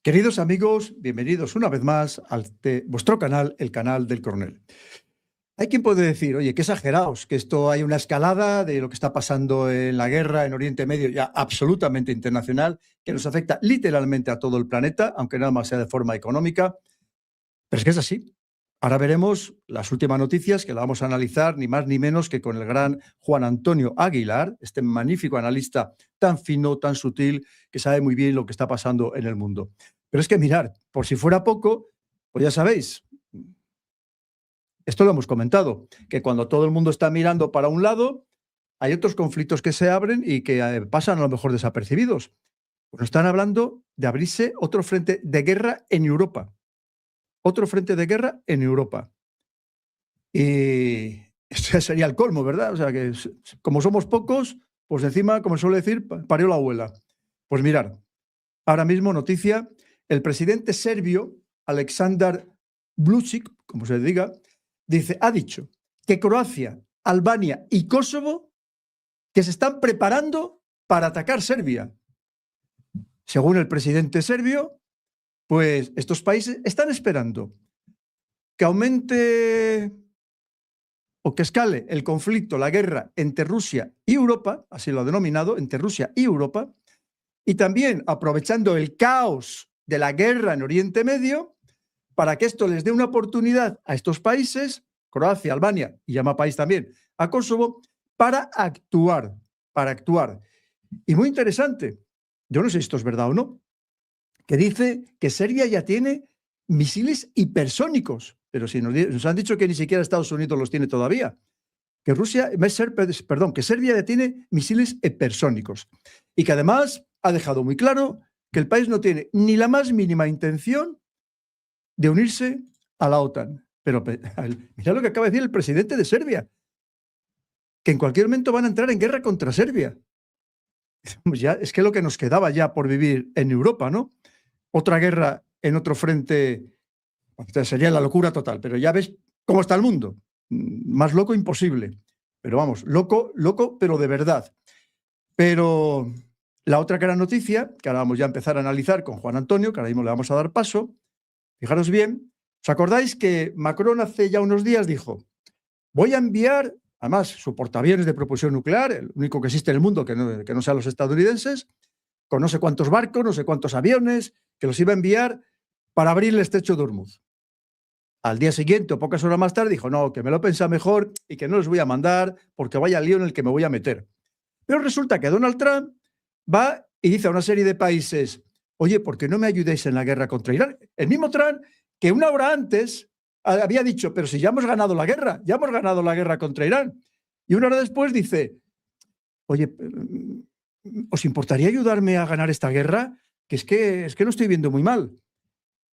Queridos amigos, bienvenidos una vez más al vuestro canal, el canal del Coronel. Hay quien puede decir, oye, qué exagerados, que esto hay una escalada de lo que está pasando en la guerra en Oriente Medio, ya absolutamente internacional, que nos afecta literalmente a todo el planeta, aunque nada más sea de forma económica. Pero es que es así. Ahora veremos las últimas noticias, que la vamos a analizar ni más ni menos que con el gran Juan Antonio Aguilar, este magnífico analista tan fino, tan sutil, que sabe muy bien lo que está pasando en el mundo. Pero es que mirar, por si fuera poco, pues ya sabéis, esto lo hemos comentado, que cuando todo el mundo está mirando para un lado, hay otros conflictos que se abren y que pasan a lo mejor desapercibidos. Pues nos están hablando de abrirse otro frente de guerra en Europa. Otro frente de guerra en Europa. Y esto sería el colmo, ¿verdad? O sea, que como somos pocos, pues encima, como suele decir, parió la abuela. Pues mirar, ahora mismo noticia, el presidente serbio, Aleksandar Vučić, como se diga, ha dicho que Croacia, Albania y Kosovo que se están preparando para atacar Serbia. Según el presidente serbio, pues estos países están esperando que aumente o que escale el conflicto, la guerra entre Rusia y Europa, así lo ha denominado, entre Rusia y Europa, y también aprovechando el caos de la guerra en Oriente Medio, para que esto les dé una oportunidad a estos países, Croacia, Albania, y llama país también a Kosovo, para actuar, para actuar. Y muy interesante, yo no sé si esto es verdad o no, que dice que Serbia ya tiene misiles hipersónicos, pero si nos han dicho que ni siquiera Estados Unidos los tiene todavía, que que Serbia ya tiene misiles hipersónicos y que además ha dejado muy claro que el país no tiene ni la más mínima intención de unirse a la OTAN. Pero mira lo que acaba de decir el presidente de Serbia, que en cualquier momento van a entrar en guerra contra Serbia. Ya, es que lo que nos quedaba ya por vivir en Europa, ¿no? Otra guerra en otro frente, sería la locura total, pero ya ves cómo está el mundo. Más loco imposible. Pero vamos, loco, loco, pero de verdad. Pero la otra gran noticia, que ahora vamos ya a empezar a analizar con Juan Antonio, que ahora mismo le vamos a dar paso, fijaros bien, ¿os acordáis que Macron hace ya unos días dijo, voy a enviar, además, su portaaviones de propulsión nuclear, el único que existe en el mundo que no sean los estadounidenses, con no sé cuántos barcos, no sé cuántos aviones, que los iba a enviar para abrir el estrecho de Hormuz. Al día siguiente o pocas horas más tarde dijo, no, que me lo pensa mejor y que no los voy a mandar porque vaya lío en el que me voy a meter. Pero resulta que Donald Trump va y dice a una serie de países, oye, ¿por qué no me ayudéis en la guerra contra Irán? El mismo Trump que una hora antes había dicho, pero si ya hemos ganado la guerra contra Irán. Y una hora después dice, oye, ¿os importaría ayudarme a ganar esta guerra? Que es que no estoy viendo muy mal.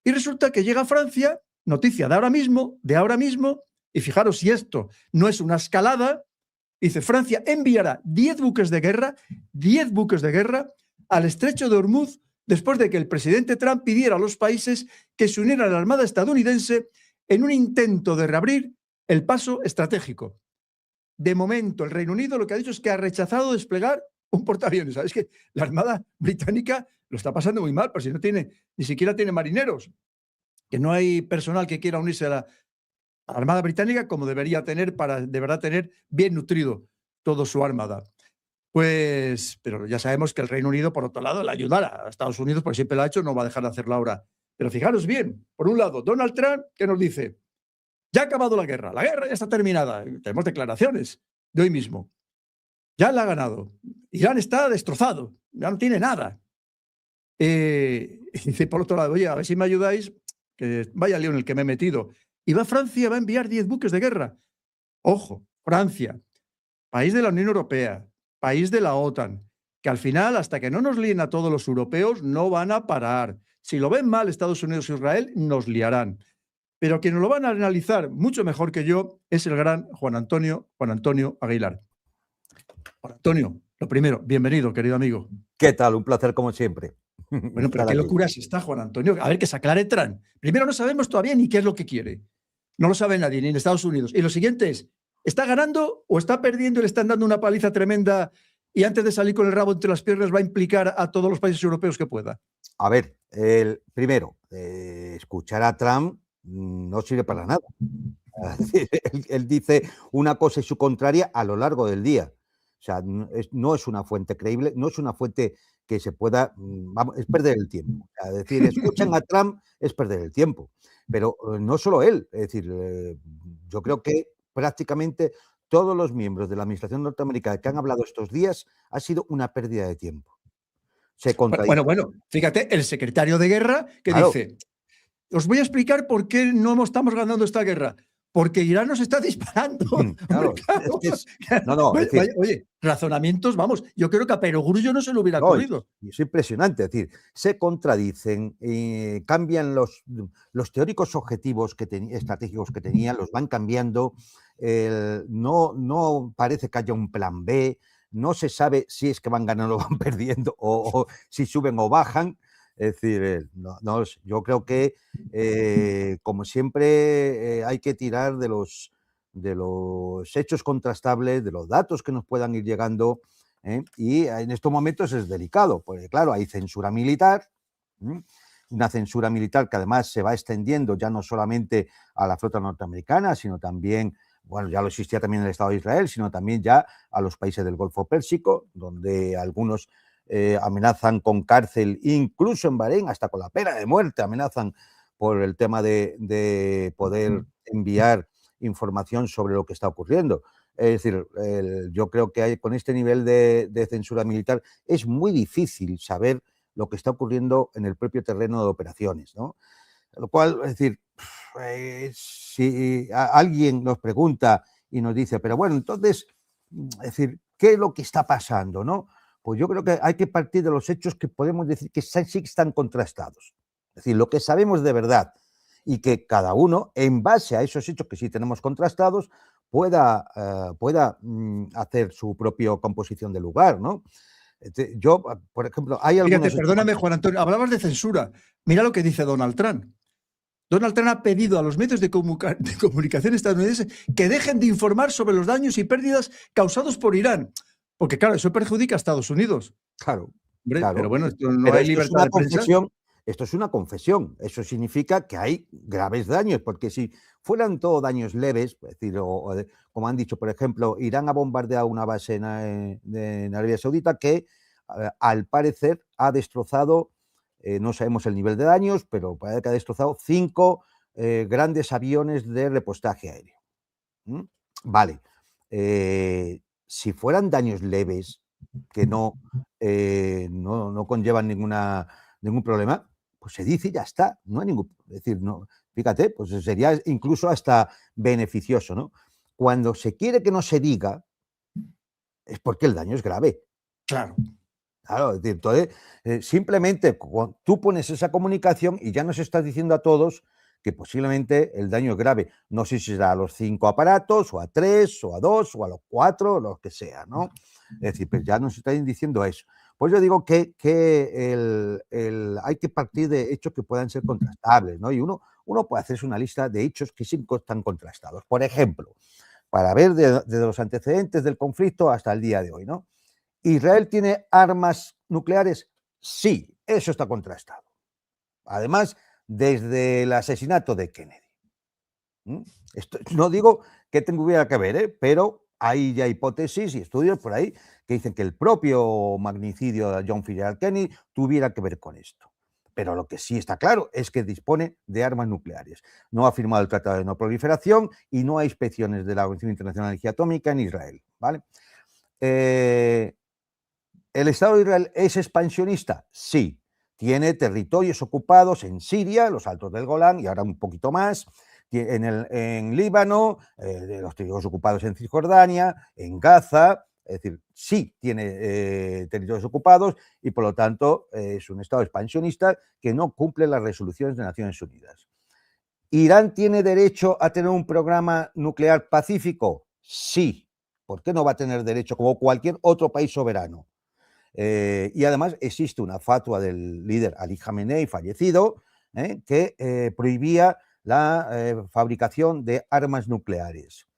Y resulta que llega a Francia, noticia de ahora mismo, y fijaros si esto no es una escalada, dice, Francia enviará 10 buques de guerra al estrecho de Hormuz después de que el presidente Trump pidiera a los países que se unieran a la Armada estadounidense en un intento de reabrir el paso estratégico. De momento, el Reino Unido lo que ha dicho es que ha rechazado desplegar un portaaviones. ¿Sabes? Que la Armada británica lo está pasando muy mal, pero si no tiene, ni siquiera tiene marineros, que no hay personal que quiera unirse a la Armada británica como debería tener para de verdad tener bien nutrido toda su armada. Pues, pero ya sabemos que el Reino Unido, por otro lado, le ayudará a Estados Unidos, porque siempre lo ha hecho, no va a dejar de hacerlo ahora. Pero fijaros bien, por un lado, Donald Trump, que nos dice, ya ha acabado la guerra ya está terminada. Tenemos declaraciones de hoy mismo. Ya la ha ganado. Irán está destrozado, ya no tiene nada. Y dice, por otro lado, oye, a ver si me ayudáis, que vaya lío en el que me he metido. Y Francia va a enviar 10 buques de guerra. Ojo, Francia, país de la Unión Europea, país de la OTAN, que al final, hasta que no nos líen a todos los europeos, no van a parar. Si lo ven mal Estados Unidos e Israel, nos liarán. Pero quien lo van a analizar mucho mejor que yo es el gran Juan Antonio Aguilar. Juan Antonio, lo primero, bienvenido, querido amigo. ¿Qué tal? Un placer como siempre. Bueno, pero qué locura es esta, Juan Antonio. A ver, que se aclare Trump. Primero, no sabemos todavía ni qué es lo que quiere. No lo sabe nadie, ni en Estados Unidos. Y lo siguiente es, ¿está ganando o está perdiendo y le están dando una paliza tremenda y antes de salir con el rabo entre las piernas va a implicar a todos los países europeos que pueda? A ver, Primero, escuchar a Trump no sirve para nada. Él dice una cosa y su contraria a lo largo del día. O sea, no es una fuente creíble, no es una fuente que se pueda, vamos, es perder el tiempo. O sea, decir, escuchan a Trump es perder el tiempo. Pero no solo él, es decir, yo creo que prácticamente todos los miembros de la administración norteamericana que han hablado estos días ha sido una pérdida de tiempo. Se contradicen. Bueno, fíjate, el secretario de guerra que Claro. dice, os voy a explicar por qué no estamos ganando esta guerra. Porque Irán nos está disparando. Claro, Oye, razonamientos, vamos, yo creo que a Perogrullo no se le hubiera ocurrido. Es impresionante, es decir, se contradicen, cambian los teóricos objetivos estratégicos que tenían, los van cambiando, no parece que haya un plan B, no se sabe si es que van ganando o van perdiendo, o si suben o bajan. Es decir, yo creo que, como siempre, hay que tirar de los hechos contrastables, de los datos que nos puedan ir llegando, y en estos momentos es delicado, porque claro, hay censura militar, una censura militar que además se va extendiendo ya no solamente a la flota norteamericana, sino también, bueno, ya lo existía también en el Estado de Israel, sino también ya a los países del Golfo Pérsico, donde algunos amenazan con cárcel, incluso en Bahrein, hasta con la pena de muerte, amenazan por el tema de poder enviar información sobre lo que está ocurriendo. Es decir, yo creo que con este nivel de censura militar es muy difícil saber lo que está ocurriendo en el propio terreno de operaciones, ¿no? Lo cual, es decir, si alguien nos pregunta y nos dice, pero bueno, entonces, es decir, ¿qué es lo que está pasando, no? Pues yo creo que hay que partir de los hechos que podemos decir que sí están contrastados. Es decir, lo que sabemos de verdad y que cada uno, en base a esos hechos que sí tenemos contrastados, pueda hacer su propia composición de lugar, ¿no? Yo, por ejemplo, hay algunos... Fíjate, perdóname, Juan Antonio, hablabas de censura. Mira lo que dice Donald Trump. Donald Trump ha pedido a los medios de comunicación estadounidenses que dejen de informar sobre los daños y pérdidas causados por Irán. Porque, claro, eso perjudica a Estados Unidos. Claro, Hombre, claro. pero bueno, no hay libertad de prensa. Esto es una confesión. Eso significa que hay graves daños, porque si fueran todo daños leves, es decir, como han dicho, por ejemplo, Irán ha bombardeado una base en Arabia Saudita que, al parecer, ha destrozado, no sabemos el nivel de daños, pero parece que ha destrozado 5 grandes aviones de repostaje aéreo. Vale. Si fueran daños leves, que no conllevan ningún problema, pues se dice y ya está. No hay ningún, es decir, no, fíjate, pues sería incluso hasta beneficioso, ¿no? Cuando se quiere que no se diga, es porque el daño es grave. Claro. Claro, es decir, entonces, simplemente tú pones esa comunicación y ya nos estás diciendo a todos que posiblemente el daño es grave. No sé si será a los 5 aparatos, o a 3, o a 2, o a los 4, lo que sea, ¿no? Es decir, pues ya nos están diciendo eso. Pues yo digo que hay que partir de hechos que puedan ser contrastables, ¿no? Y uno puede hacerse una lista de hechos que sí están contrastados. Por ejemplo, para ver desde los antecedentes del conflicto hasta el día de hoy, ¿no? ¿Israel tiene armas nucleares? Sí, eso está contrastado. Además, desde el asesinato de Kennedy. Esto, no digo que tuviera que ver, pero hay ya hipótesis y estudios por ahí que dicen que el propio magnicidio de John F. Kennedy tuviera que ver con esto. Pero lo que sí está claro es que dispone de armas nucleares. No ha firmado el Tratado de No Proliferación y no hay inspecciones de la Organización Internacional de Energía Atómica en Israel. ¿Vale? ¿El Estado de Israel es expansionista? Sí. Tiene territorios ocupados en Siria, los Altos del Golán, y ahora un poquito más, en Líbano, los territorios ocupados en Cisjordania, en Gaza. Es decir, sí tiene territorios ocupados y, por lo tanto, es un Estado expansionista que no cumple las resoluciones de Naciones Unidas. ¿Irán tiene derecho a tener un programa nuclear pacífico? Sí. ¿Por qué no va a tener derecho como cualquier otro país soberano? Y además existe una fatua del líder Ali Khamenei, fallecido, que prohibía la fabricación de armas nucleares.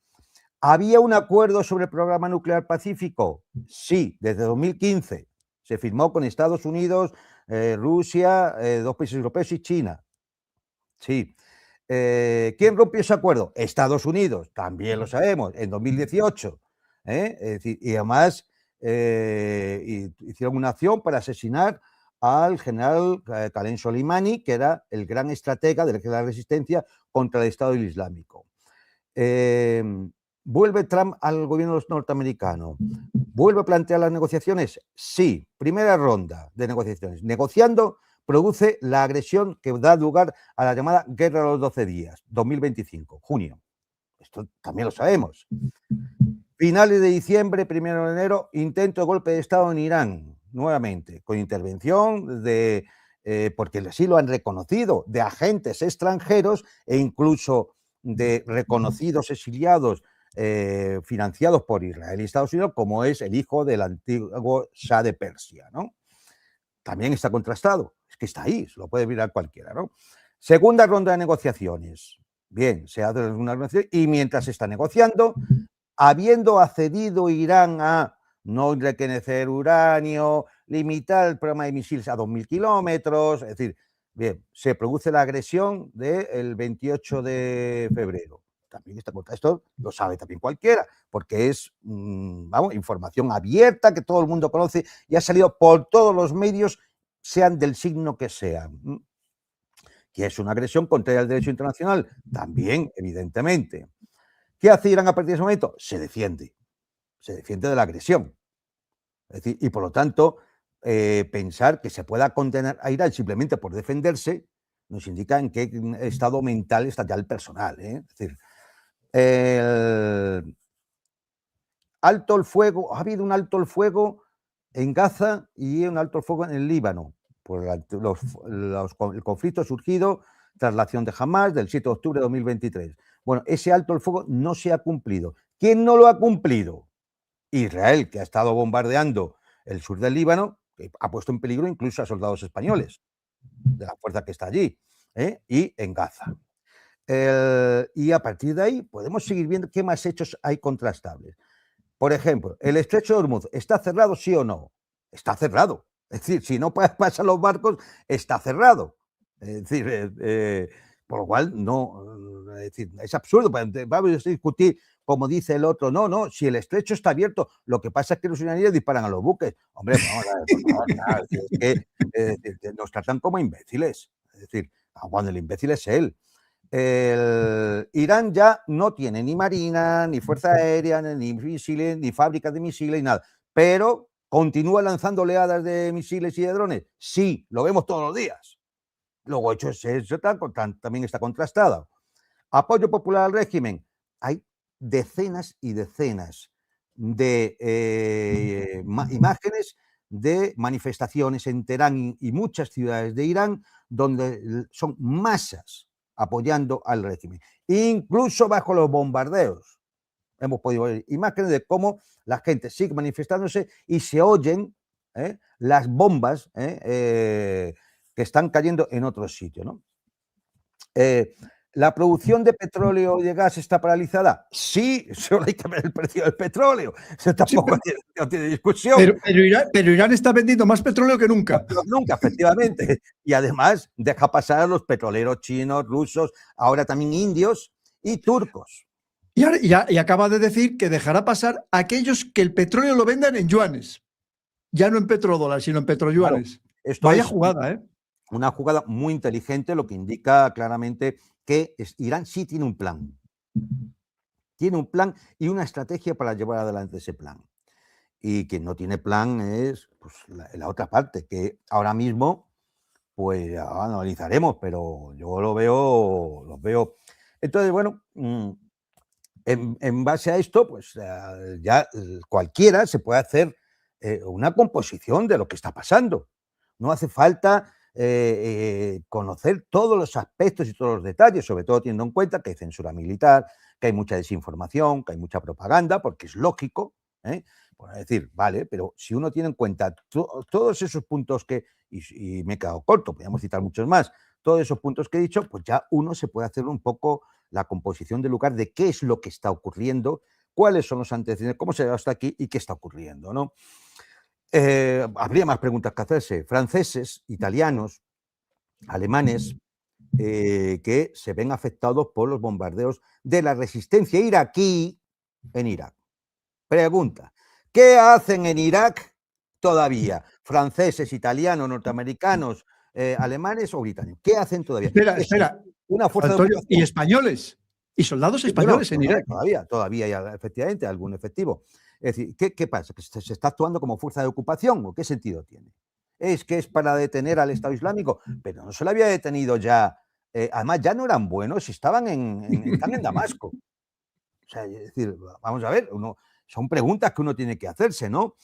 ¿Había un acuerdo sobre el programa nuclear pacífico? Sí, desde 2015. Se firmó con Estados Unidos, Rusia, 2 países europeos y China. Sí. ¿Quién rompió ese acuerdo? Estados Unidos, también lo sabemos, en 2018. Es decir, y además hicieron una acción para asesinar al general Khaled Soleimani, que era el gran estratega de la resistencia contra el Estado Islámico. ¿Vuelve Trump al gobierno norteamericano? ¿Vuelve a plantear las negociaciones? Sí. Primera ronda de negociaciones. Negociando produce la agresión que da lugar a la llamada Guerra de los 12 días, 2025, junio. Esto también lo sabemos. Finales de diciembre, 1 de enero, intento de golpe de Estado en Irán, nuevamente, con intervención de, porque así lo han reconocido, de agentes extranjeros e incluso de reconocidos exiliados financiados por Israel y Estados Unidos, como es el hijo del antiguo Shah de Persia, ¿no? También está contrastado, es que está ahí, se lo puede mirar cualquiera, ¿no? Segunda ronda de negociaciones. Bien, se hace una negociación y mientras se está negociando, habiendo accedido Irán a no enriquecer uranio, limitar el programa de misiles a 2.000 kilómetros, es decir, bien, se produce la agresión del 28 de febrero. También está contra esto, lo sabe también cualquiera, porque es, vamos, información abierta que todo el mundo conoce y ha salido por todos los medios, sean del signo que sean. Que es una agresión contra el derecho internacional, también, evidentemente. ¿Qué hace Irán a partir de ese momento? Se defiende de la agresión. Es decir, y por lo tanto, pensar que se pueda condenar a Irán simplemente por defenderse nos indica en qué estado mental está ya el personal. Es decir, alto el fuego, ha habido un alto el fuego en Gaza y un alto el fuego en el Líbano, por el conflicto surgido tras la acción de Hamas del 7 de octubre de 2023. Bueno, ese alto el fuego no se ha cumplido. ¿Quién no lo ha cumplido? Israel, que ha estado bombardeando el sur del Líbano, que ha puesto en peligro incluso a soldados españoles de la fuerza que está allí, y en Gaza. Y a partir de ahí podemos seguir viendo qué más hechos hay contrastables. Por ejemplo, el estrecho de Hormuz, ¿está cerrado sí o no? Está cerrado. Es decir, si no pasan los barcos, está cerrado. Es decir, por lo cual no, es decir, es absurdo. Vamos a discutir, como dice el otro, no, si el estrecho está abierto, lo que pasa es que los iraníes disparan a los buques. Hombre, vamos a ver, por favor, claro, es que nos tratan como imbéciles. Es decir, cuando el imbécil es él. Irán ya no tiene ni marina, ni fuerza aérea, ni misiles, ni fábricas de misiles, ni nada. Pero continúa lanzando oleadas de misiles y de drones. Sí, lo vemos todos los días. Luego, hecho eso también está contrastado. Apoyo popular al régimen. Hay decenas y decenas de imágenes de manifestaciones en Teherán y muchas ciudades de Irán donde son masas apoyando al régimen, incluso bajo los bombardeos. Hemos podido ver imágenes de cómo la gente sigue manifestándose y se oyen las bombas que están cayendo en otros sitios, ¿no? ¿La producción de petróleo y de gas está paralizada? Sí, solo hay que ver el precio del petróleo. Eso tampoco no tiene discusión. Pero Irán está vendiendo más petróleo que nunca. Nunca, efectivamente. Y además deja pasar a los petroleros chinos, rusos, ahora también indios y turcos. Y acaba de decir que dejará pasar a aquellos que el petróleo lo vendan en yuanes. Ya no en petrodólares, sino en petroyuanes. Claro, vaya jugada, ¿eh? Una jugada muy inteligente, lo que indica claramente que Irán sí tiene un plan. Tiene un plan y una estrategia para llevar adelante ese plan. Y quien no tiene plan es pues, la otra parte, que ahora mismo pues ya analizaremos, pero yo los veo. Entonces, bueno, en base a esto, pues ya cualquiera se puede hacer una composición de lo que está pasando. No hace falta conocer todos los aspectos y todos los detalles, sobre todo teniendo en cuenta que hay censura militar, que hay mucha desinformación, que hay mucha propaganda, porque es lógico, por decir, vale, pero si uno tiene en cuenta todos esos puntos y me he quedado corto, podríamos citar muchos más, todos esos puntos que he dicho, pues ya uno se puede hacer un poco la composición del lugar de qué es lo que está ocurriendo, cuáles son los antecedentes, cómo se llegó hasta aquí y qué está ocurriendo, ¿no? Habría más preguntas que hacerse. Franceses, italianos, alemanes, que se ven afectados por los bombardeos de la resistencia iraquí en Irak. Pregunta, ¿qué hacen en Irak todavía? Franceses, italianos, norteamericanos, alemanes o británicos. ¿Qué hacen todavía? Espera, una fuerza de Antonio, y ocupación. españoles, y soldados Sí, bueno, españoles en Irak. todavía hay efectivamente algún efectivo. Es decir, ¿qué pasa? ¿Que se está actuando como fuerza de ocupación o qué sentido tiene? Es que es para detener al Estado Islámico, pero no se lo había detenido ya. Además, ya no eran buenos, están en Damasco. O sea, es decir, vamos a ver, son preguntas que uno tiene que hacerse, ¿no?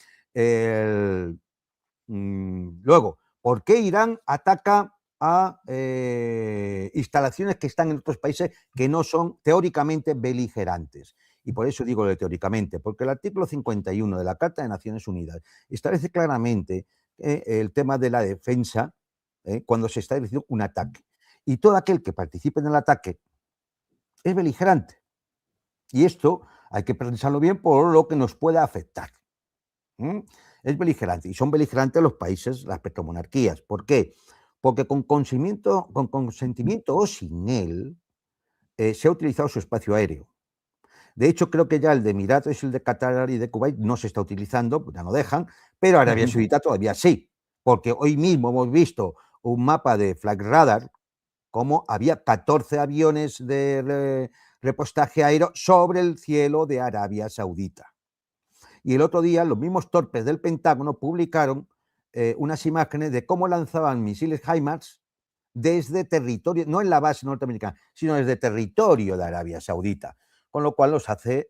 Luego, ¿por qué Irán ataca a instalaciones que están en otros países que no son teóricamente beligerantes? Y por eso digo lo de teóricamente, porque el artículo 51 de la Carta de Naciones Unidas establece claramente el tema de la defensa cuando se está diciendo un ataque. Y todo aquel que participe en el ataque es beligerante. Y esto hay que pensarlo bien por lo que nos pueda afectar. Es beligerante. Y son beligerantes los países, las petromonarquías. ¿Por qué? Porque con consentimiento o sin él, se ha utilizado su espacio aéreo. De hecho, creo que ya el de Emiratos y el de Qatar y de Kuwait no se está utilizando, ya no dejan, pero Arabia Saudita todavía sí. Porque hoy mismo hemos visto un mapa de Flag Radar, como había 14 aviones de repostaje aéreo sobre el cielo de Arabia Saudita. Y el otro día los mismos torpes del Pentágono publicaron unas imágenes de cómo lanzaban misiles HIMARS desde territorio, no en la base norteamericana, sino desde territorio de Arabia Saudita, con lo cual los hace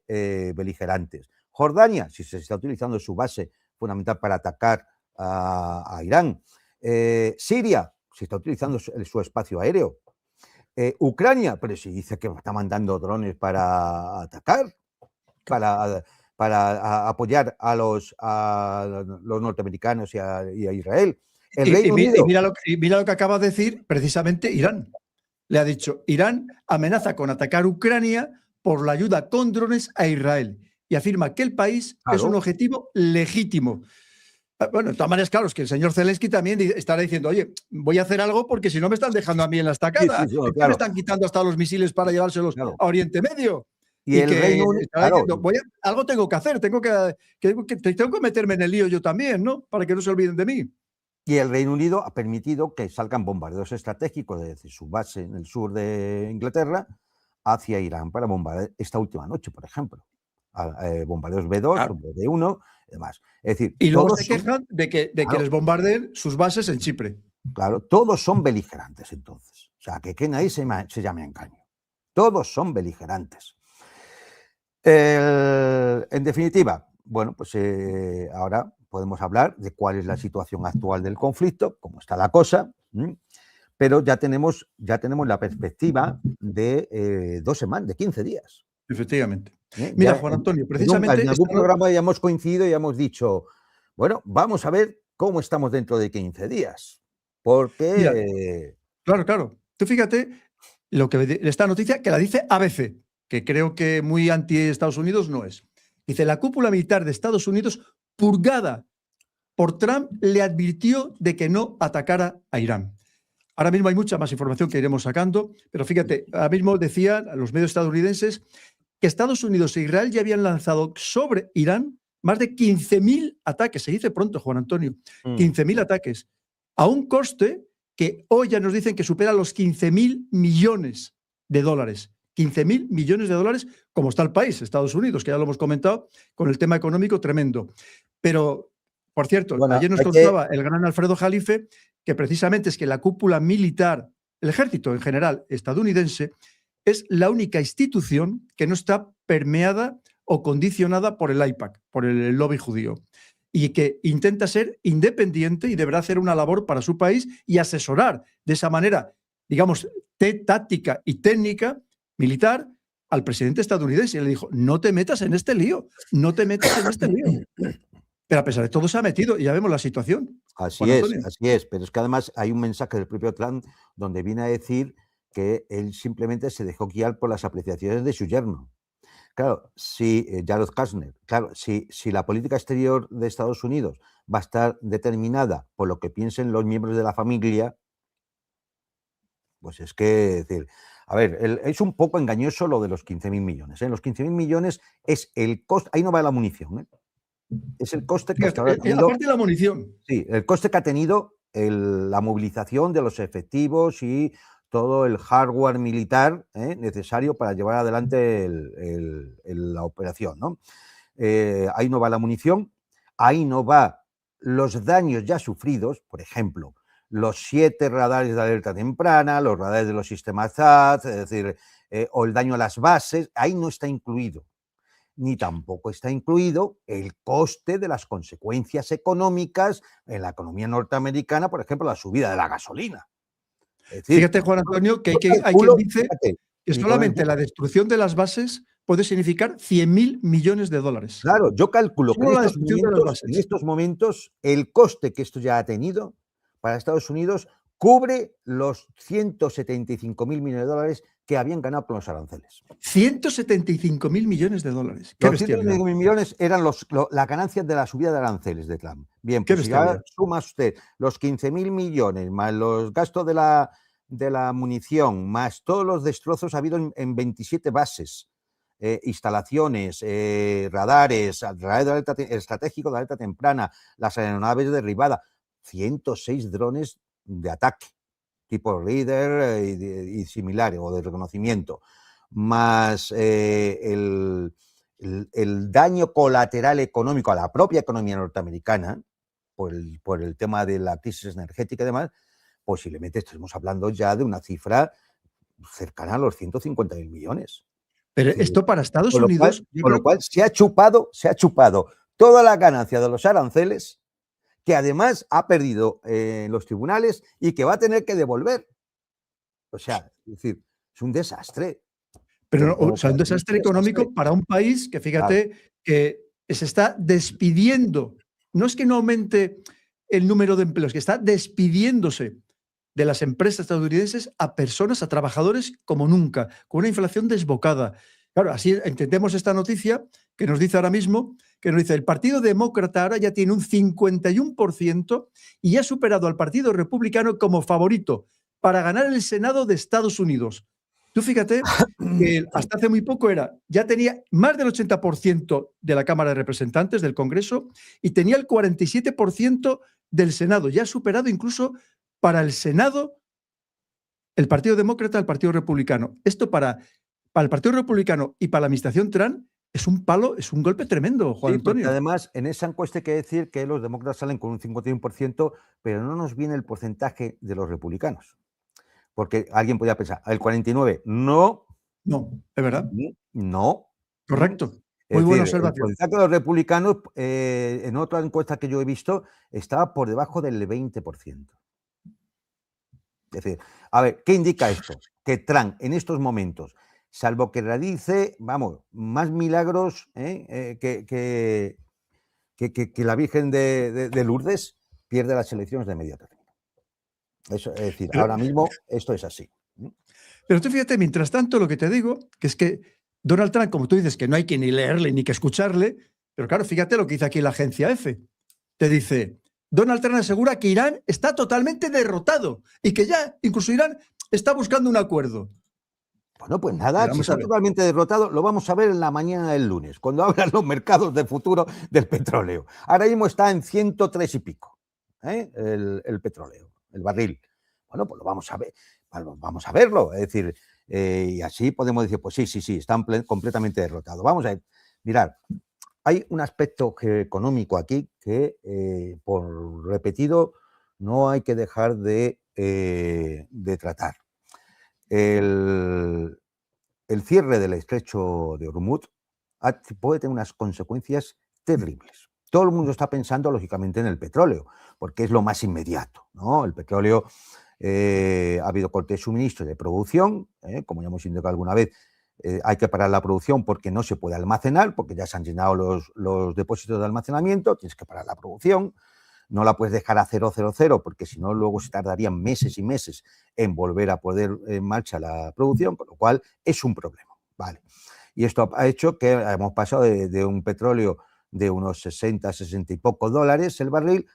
beligerantes. Jordania, si se está utilizando su base fundamental para atacar a Irán. Siria, se está utilizando su espacio aéreo. Ucrania, pero si dice que está mandando drones para atacar, para apoyar a los norteamericanos y a Israel. El Reino Unido. Mira lo que acaba de decir precisamente Irán. Le ha dicho, Irán amenaza con atacar Ucrania por la ayuda con drones a Israel y afirma que el país es un objetivo legítimo. Bueno, de todas maneras, claro, es que el señor Zelensky también estará diciendo, oye, voy a hacer algo porque si no me están dejando a mí en la estacada. Sí, claro. Me están quitando hasta los misiles para llevárselos a Oriente Medio. Y el Reino Unido, diciendo, algo tengo que hacer, tengo que meterme en el lío yo también, ¿no? Para que no se olviden de mí. Y el Reino Unido ha permitido que salgan bombardeos estratégicos desde su base en el sur de Inglaterra hacia Irán para bombardear esta última noche, por ejemplo. Bombardeos B2, claro. B1 y demás. Es decir, y luego se quejan de que les bombardeen sus bases en Chipre. Claro, todos son beligerantes entonces. O sea, que nadie se llame a engaño. Todos son beligerantes. En definitiva, bueno, pues ahora podemos hablar de cuál es la situación actual del conflicto, cómo está la cosa, pero ya tenemos la perspectiva de 2 semanas, de 15 días. Efectivamente. Mira, Juan Antonio, precisamente... En algún programa ya hemos coincidido y hemos dicho, bueno, vamos a ver cómo estamos dentro de 15 días. Porque... Mira, claro. Tú fíjate esta noticia que la dice ABC, que creo que muy anti-Estados Unidos no es. Dice, la cúpula militar de Estados Unidos, purgada por Trump, le advirtió de que no atacara a Irán. Ahora mismo hay mucha más información que iremos sacando, pero fíjate, ahora mismo decían los medios estadounidenses que Estados Unidos e Israel ya habían lanzado sobre Irán más de 15.000 ataques. Se dice pronto, Juan Antonio, 15.000 ataques, a un coste que hoy ya nos dicen que supera los 15.000 millones de dólares. 15.000 millones de dólares, como está el país, Estados Unidos, que ya lo hemos comentado, con el tema económico tremendo. Pero, por cierto, bueno, ayer nos contaba el gran Alfredo Jalife que precisamente es que la cúpula militar, el ejército en general estadounidense, es la única institución que no está permeada o condicionada por el AIPAC, por el lobby judío, y que intenta ser independiente y deberá hacer una labor para su país y asesorar de esa manera, digamos, táctica y técnica militar al presidente estadounidense. Y le dijo, no te metas en este lío, no te metas en este lío. Pero a pesar de todo se ha metido y ya vemos la situación. Así es. Pero es que además hay un mensaje del propio Trump donde viene a decir que él simplemente se dejó guiar por las apreciaciones de su yerno. claro, si Jared Kushner, claro, si la política exterior de Estados Unidos va a estar determinada por lo que piensen los miembros de la familia, pues es que, es decir, a ver, es un poco engañoso lo de los 15.000 millones. Los 15.000 millones es el coste, ahí no va la munición, es el coste que hasta Fíjate, ahora ha tenido, aparte de la munición, sí, el coste que ha tenido la movilización de los efectivos y todo el hardware militar necesario para llevar adelante la operación, ¿no? Ahí no va la munición, ahí no va los daños ya sufridos, por ejemplo, los 7 radares de alerta temprana, los radares de los sistemas ZAD, es decir, o el daño a las bases, ahí no está incluido. Ni tampoco está incluido el coste de las consecuencias económicas en la economía norteamericana, por ejemplo, la subida de la gasolina. Es decir, fíjate, Juan Antonio, que yo hay quien calculo, dice fíjate, que Nicolás, solamente la destrucción de las bases puede significar 100.000 millones de dólares. claro, yo calculo que Solo la destrucción de las en bases. estos momentos el coste que esto ya ha tenido para Estados Unidos cubre los 175.000 millones de dólares que habían ganado con los aranceles. 175.000 millones de dólares. Qué Los bestialidad. 175.000 millones eran las ganancias de la subida de aranceles de Trump. Bien, Qué pues si ya bestialidad. suma usted los 15.000 millones más los gastos de la munición, más todos los destrozos ha habido en 27 bases, instalaciones, radares, radar de alerta estratégico de alerta temprana, las aeronaves derribadas, 106 drones de ataque, tipo Reader y similares, o de reconocimiento, más el daño colateral económico a la propia economía norteamericana, por el tema de la crisis energética y demás, posiblemente estemos hablando ya de una cifra cercana a los 150.000 millones. Pero Sí. esto para Estados Con lo cual, Unidos, yo con lo creo. cual se ha chupado toda la ganancia de los aranceles, que además ha perdido en los tribunales y que va a tener que devolver. O sea, es decir, es un desastre. Pero, Pero o sea, un es un desastre desastre. económico para un país que, Claro. fíjate, que se está despidiendo. No es que no aumente el número de empleos, que está despidiéndose de las empresas estadounidenses a personas, a trabajadores como nunca, con una inflación desbocada. Claro, así entendemos esta noticia que nos dice ahora mismo, que nos dice el Partido Demócrata ahora ya tiene un 51% y ha superado al Partido Republicano como favorito para ganar el Senado de Estados Unidos. Tú fíjate que hasta hace muy poco ya tenía más del 80% de la Cámara de Representantes del Congreso y tenía el 47% del Senado. Ya ha superado incluso para el Senado el Partido Demócrata al Partido Republicano. Esto para el Partido Republicano y para la administración Trump es un palo, es un golpe tremendo, Juan Sí, porque Antonio. además en esa encuesta hay que decir que los demócratas salen con un 51%, pero no nos viene el porcentaje de los republicanos. Porque alguien podría pensar, el 49%, no, No, es verdad. no. Correcto. Es Muy buena decir, el observación. porcentaje de los republicanos, en otra encuesta que yo he visto, estaba por debajo del 20%. Es decir, a ver, ¿qué indica esto? Que Trump en estos momentos, salvo que realice, vamos, más milagros que la Virgen de Lourdes, pierde las elecciones de medio término. Eso, es decir, Pero, ahora mismo esto es así. pero tú fíjate, mientras tanto, lo que te digo, que es que Donald Trump, como tú dices, que no hay que ni leerle ni que escucharle, pero claro, fíjate lo que dice aquí la agencia EFE. Te dice, Donald Trump asegura que Irán está totalmente derrotado y que ya incluso Irán está buscando un acuerdo. Bueno, pues Pero nada, si vamos a está ver. totalmente derrotado, lo vamos a ver en la mañana del lunes, cuando abran los mercados de futuro del petróleo. Ahora mismo está en 103 y pico, el petróleo, el barril. Bueno, pues lo vamos a ver, vamos a verlo. Es decir, y así podemos decir, pues sí, están completamente derrotados. Vamos a ver, mirad, hay un aspecto económico aquí que, por repetido, no hay que dejar de tratar. El cierre del estrecho de Hormuz puede tener unas consecuencias terribles. Todo el mundo está pensando, lógicamente, en el petróleo, porque es lo más inmediato, ¿no? El petróleo, ha habido corte de suministro y de producción, como ya hemos indicado alguna vez, hay que parar la producción porque no se puede almacenar, porque ya se han llenado los depósitos de almacenamiento, tienes que parar la producción. No la puedes dejar a 000 porque si no luego se tardarían meses y meses en volver a poner en marcha la producción, con lo cual es un problema. Vale. Y esto ha hecho que hemos pasado de un petróleo de unos 60, 60 y pocos dólares el barril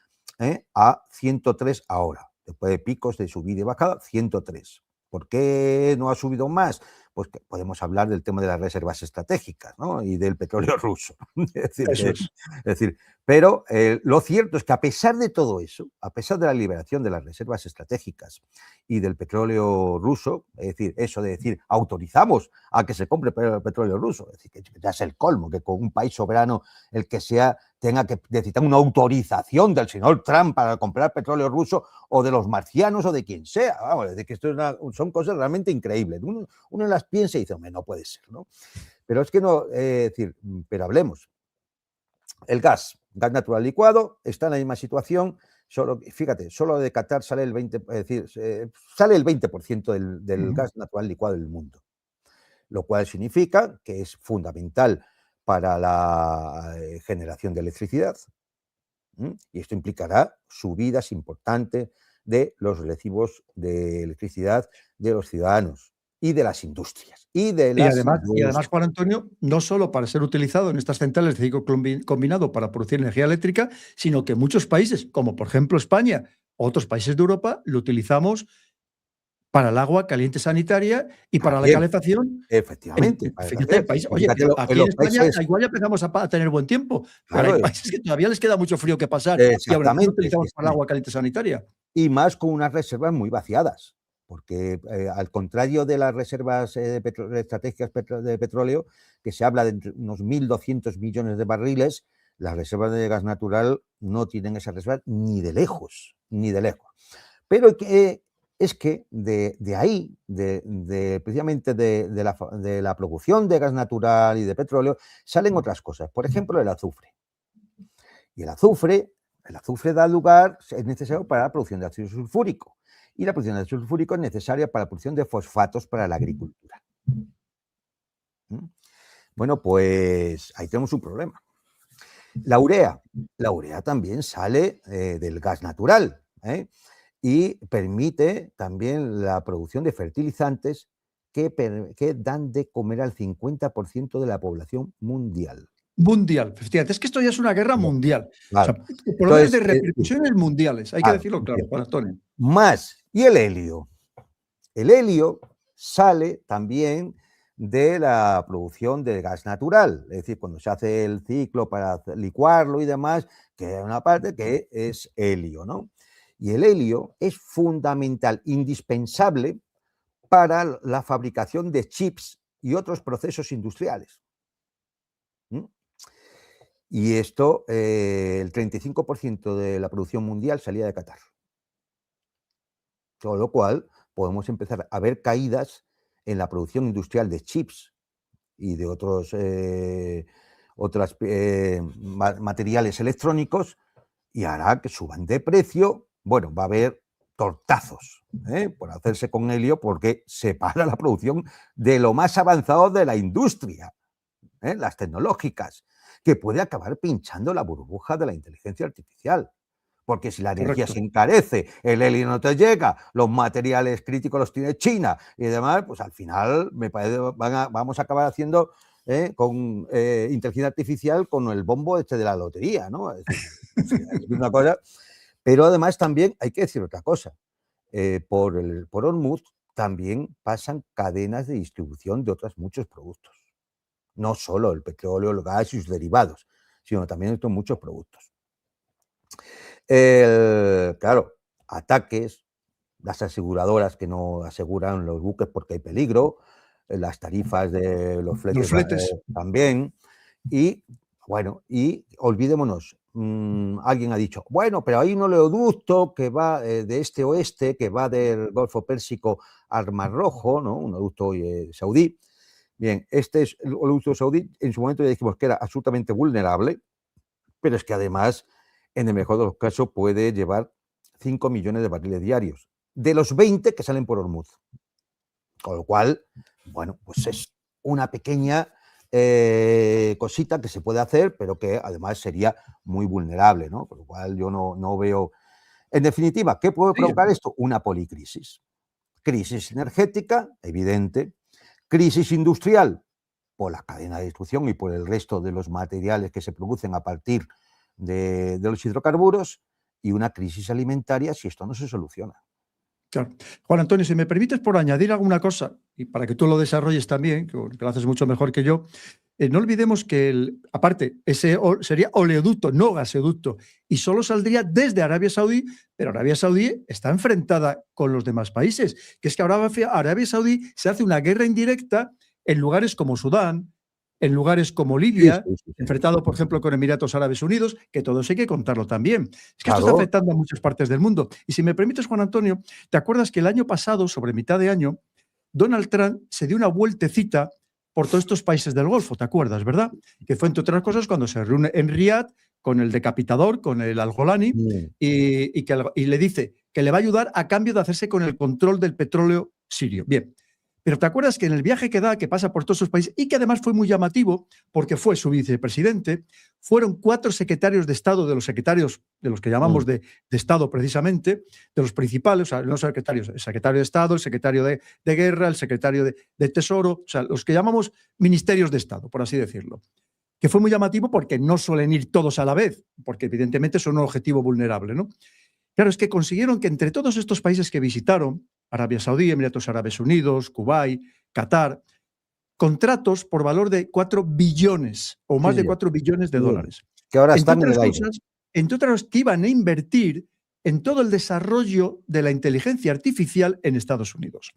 a 103 ahora, después de picos de subida y bajada, 103. ¿Por qué no ha subido más? Pues que podemos hablar del tema de las reservas estratégicas, ¿no? Y del petróleo ruso. Eso es. Es decir, pero lo cierto es que a pesar de todo eso, a pesar de la liberación de las reservas estratégicas y del petróleo ruso, es decir, eso de decir, autorizamos a que se compre petróleo ruso, es decir, que ya es el colmo, que con un país soberano, el que sea, tenga que necesitar una autorización del señor Trump para comprar petróleo ruso o de los marcianos o de quien sea. Vamos, de que esto son cosas realmente increíbles. Uno las piensa y dice, hombre, no puede ser, ¿no? Pero es que no, decir, pero hablemos. El gas natural licuado, está en la misma situación. Solo, fíjate, solo de Qatar sale el 20%, es decir, sale el 20% del gas natural licuado del mundo, lo cual significa que es fundamental para la generación de electricidad. Y esto implicará subidas importantes de los recibos de electricidad de los ciudadanos y de las industrias. Y además, Juan Antonio, no solo para ser utilizado en estas centrales de ciclo combinado para producir energía eléctrica, sino que muchos países, como por ejemplo España o otros países de Europa, lo utilizamos para el agua caliente sanitaria y para la calefacción. Efectivamente. Fíjate, país, oye, aquí en España igual ya empezamos a tener buen tiempo, pero hay países que todavía les queda mucho frío que pasar y aún así lo utilizamos para el agua caliente sanitaria. Y más con unas reservas muy vaciadas, porque al contrario de las reservas estratégicas de petróleo, que se habla de unos 1.200 millones de barriles, las reservas de gas natural no tienen esas reservas ni de lejos, ni de lejos. Pero es que de ahí, precisamente de la producción de gas natural y de petróleo, salen otras cosas. Por ejemplo, el azufre. Y el azufre da lugar, es necesario para la producción de ácido sulfúrico. Y la producción de ácido sulfúrico es necesaria para la producción de fosfatos para la agricultura. Bueno, pues ahí tenemos un problema. La urea también sale del gas natural, y permite también la producción de fertilizantes que dan de comer al 50% de la población mundial. Mundial, efectivamente. Es que esto ya es una guerra mundial. Claro. O sea, por lo menos de repercusiones mundiales, hay que decirlo claro, Juan Antonio. Más, y el helio. El helio sale también de la producción de gas natural, es decir, cuando se hace el ciclo para licuarlo y demás, queda una parte que es helio, ¿no? Y el helio es fundamental, indispensable para la fabricación de chips y otros procesos industriales. Y esto, el 35% de la producción mundial salía de Qatar. Con lo cual, podemos empezar a ver caídas en la producción industrial de chips y de otros materiales electrónicos, y hará que suban de precio. Bueno, va a haber tortazos por hacerse con helio, porque se para la producción de lo más avanzado de la industria, las tecnológicas, que puede acabar pinchando la burbuja de la inteligencia artificial. Porque si la energía se encarece, el helio no te llega, los materiales críticos los tiene China y demás, pues al final me parece vamos a acabar haciendo con inteligencia artificial con el bombo de la lotería, ¿no? Es decir, es una cosa. Pero además también hay que decir otra cosa. Por Hormuz también pasan cadenas de distribución de otros muchos productos. No solo el petróleo, el gas y sus derivados, sino también de muchos productos. Claro, ataques, las aseguradoras que no aseguran los buques porque hay peligro, las tarifas de los fletes también. Y bueno, y olvidémonos, alguien ha dicho, bueno, pero hay un oleoducto que va de este-oeste, que va del Golfo Pérsico al Mar Rojo, ¿no? Un oleoducto saudí. Bien, este es el oleoducto saudí, en su momento ya dijimos que era absolutamente vulnerable, pero es que además, en el mejor de los casos, puede llevar 5 millones de barriles diarios, de los 20 que salen por Hormuz. Con lo cual, bueno, pues es una pequeña cosita que se puede hacer, pero que además sería muy vulnerable, ¿no? Con lo cual yo no veo. En definitiva, ¿qué puede provocar esto? Una policrisis. Crisis energética, evidente. Crisis industrial, por la cadena de distribución y por el resto de los materiales que se producen a partir de los hidrocarburos, y una crisis alimentaria si esto no se soluciona. Claro. Juan Antonio, si me permites por añadir alguna cosa, y para que tú lo desarrolles también, que lo haces mucho mejor que yo, no olvidemos que, aparte, ese sería oleoducto, no gasoducto, y solo saldría desde Arabia Saudí, pero Arabia Saudí está enfrentada con los demás países, que es que ahora Arabia Saudí se hace una guerra indirecta en lugares como Sudán, en lugares como Sí, Libia, sí, sí, sí. enfrentado, por ejemplo, con Emiratos Árabes Unidos, que todo eso hay que contarlo también. Es que esto está Claro. afectando a muchas partes del mundo. Y si me permites, Juan Antonio, ¿te acuerdas que el año pasado, sobre mitad de año, Donald Trump se dio una vueltecita por todos estos países del Golfo? ¿Te acuerdas, verdad? Que fue, entre otras cosas, cuando se reúne en Riad con el decapitador, con el Al-Golani, y le dice que le va a ayudar a cambio de hacerse con el control del petróleo sirio. Bien. Pero ¿te acuerdas que en el viaje que da, que pasa por todos esos países, y que además fue muy llamativo, porque fue su vicepresidente, fueron 4 secretarios de Estado, de los secretarios, de los que llamamos de Estado precisamente, de los principales, o sea, no secretarios, el secretario de Estado, el secretario de Guerra, el secretario de Tesoro, o sea, los que llamamos ministerios de Estado, por así decirlo. Que fue muy llamativo porque no suelen ir todos a la vez, porque evidentemente son un objetivo vulnerable, ¿no? Claro, es que consiguieron que entre todos estos países que visitaron, Arabia Saudí, Emiratos Árabes Unidos, Kuwait, Qatar, contratos por valor de 4 billones o más Sí, de 4 billones de dólares. que ahora Entre están en otras el aire. cosas, entre otras cosas, que iban a invertir en todo el desarrollo de la inteligencia artificial en Estados Unidos.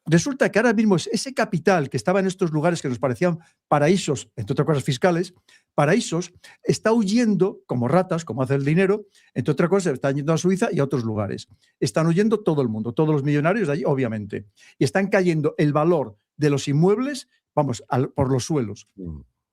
Resulta que ahora mismo ese capital que estaba en estos lugares que nos parecían paraísos, entre otras cosas fiscales, paraísos, está huyendo como ratas, como hace el dinero, entre otras cosas, están yendo a Suiza y a otros lugares. Están huyendo todo el mundo, todos los millonarios de allí, obviamente. Y están cayendo el valor de los inmuebles, vamos, por los suelos.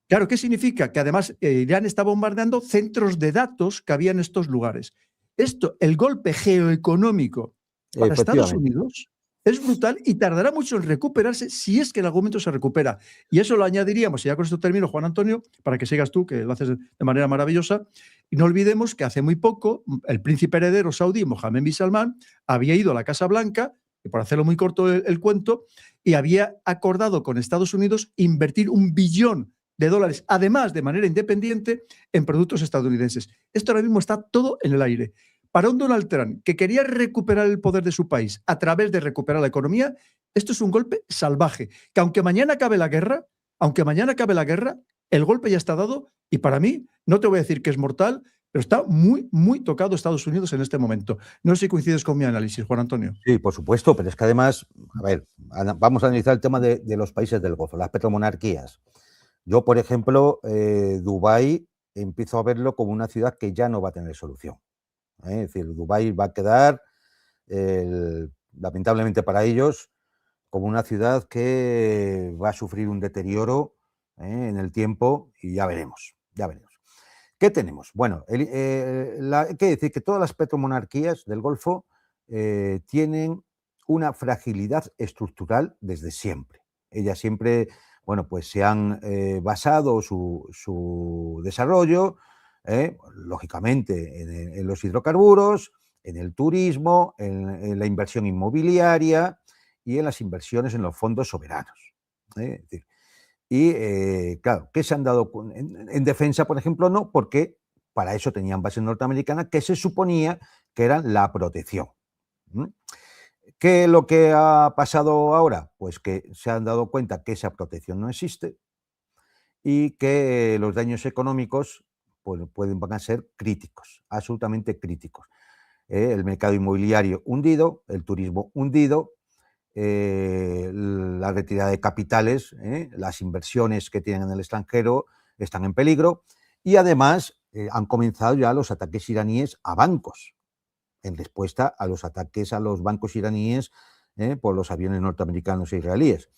Claro, ¿qué significa? Que además Irán está bombardeando centros de datos que había en estos lugares. Esto, el golpe geoeconómico para Estados Unidos es brutal y tardará mucho en recuperarse si es que en algún momento se recupera. Y eso lo añadiríamos, y ya con esto termino, Juan Antonio, para que sigas tú, que lo haces de manera maravillosa. Y no olvidemos que hace muy poco el príncipe heredero saudí, Mohammed bin Salman, había ido a la Casa Blanca, y por hacerlo muy corto el cuento, y había acordado con Estados Unidos invertir $1 billón, además de manera independiente, en productos estadounidenses. Esto ahora mismo está todo en el aire. Para un Donald Trump que quería recuperar el poder de su país a través de recuperar la economía, esto es un golpe salvaje, que aunque mañana acabe la guerra, el golpe ya está dado y para mí, no te voy a decir que es mortal, pero está muy, muy tocado Estados Unidos en este momento. No sé si coincides con mi análisis, Juan Antonio. Sí, por supuesto, pero es que además, a ver, vamos a analizar el tema de los países del Golfo, las petromonarquías. Yo, por ejemplo, Dubái empiezo a verlo como una ciudad que ya no va a tener solución. Es decir, Dubái va a quedar, lamentablemente para ellos, como una ciudad que va a sufrir un deterioro en el tiempo y ya veremos, ya veremos. ¿Qué tenemos? Bueno, hay que decir que todas las petromonarquías del Golfo tienen una fragilidad estructural desde siempre. Ellas siempre, bueno, pues se han basado su desarrollo, lógicamente, en los hidrocarburos, en el turismo, en la inversión inmobiliaria y en las inversiones en los fondos soberanos. Es decir, y claro, ¿qué se han dado en defensa, por ejemplo? No, porque para eso tenían base norteamericana que se suponía que eran la protección. ¿Qué es lo que ha pasado ahora? Pues que se han dado cuenta que esa protección no existe y que los daños económicos pues, van a ser críticos, absolutamente críticos. El mercado inmobiliario hundido, el turismo hundido, la retirada de capitales, las inversiones que tienen en el extranjero están en peligro y además han comenzado ya los ataques iraníes a bancos, en respuesta a los ataques a los bancos iraníes por los aviones norteamericanos e israelíes.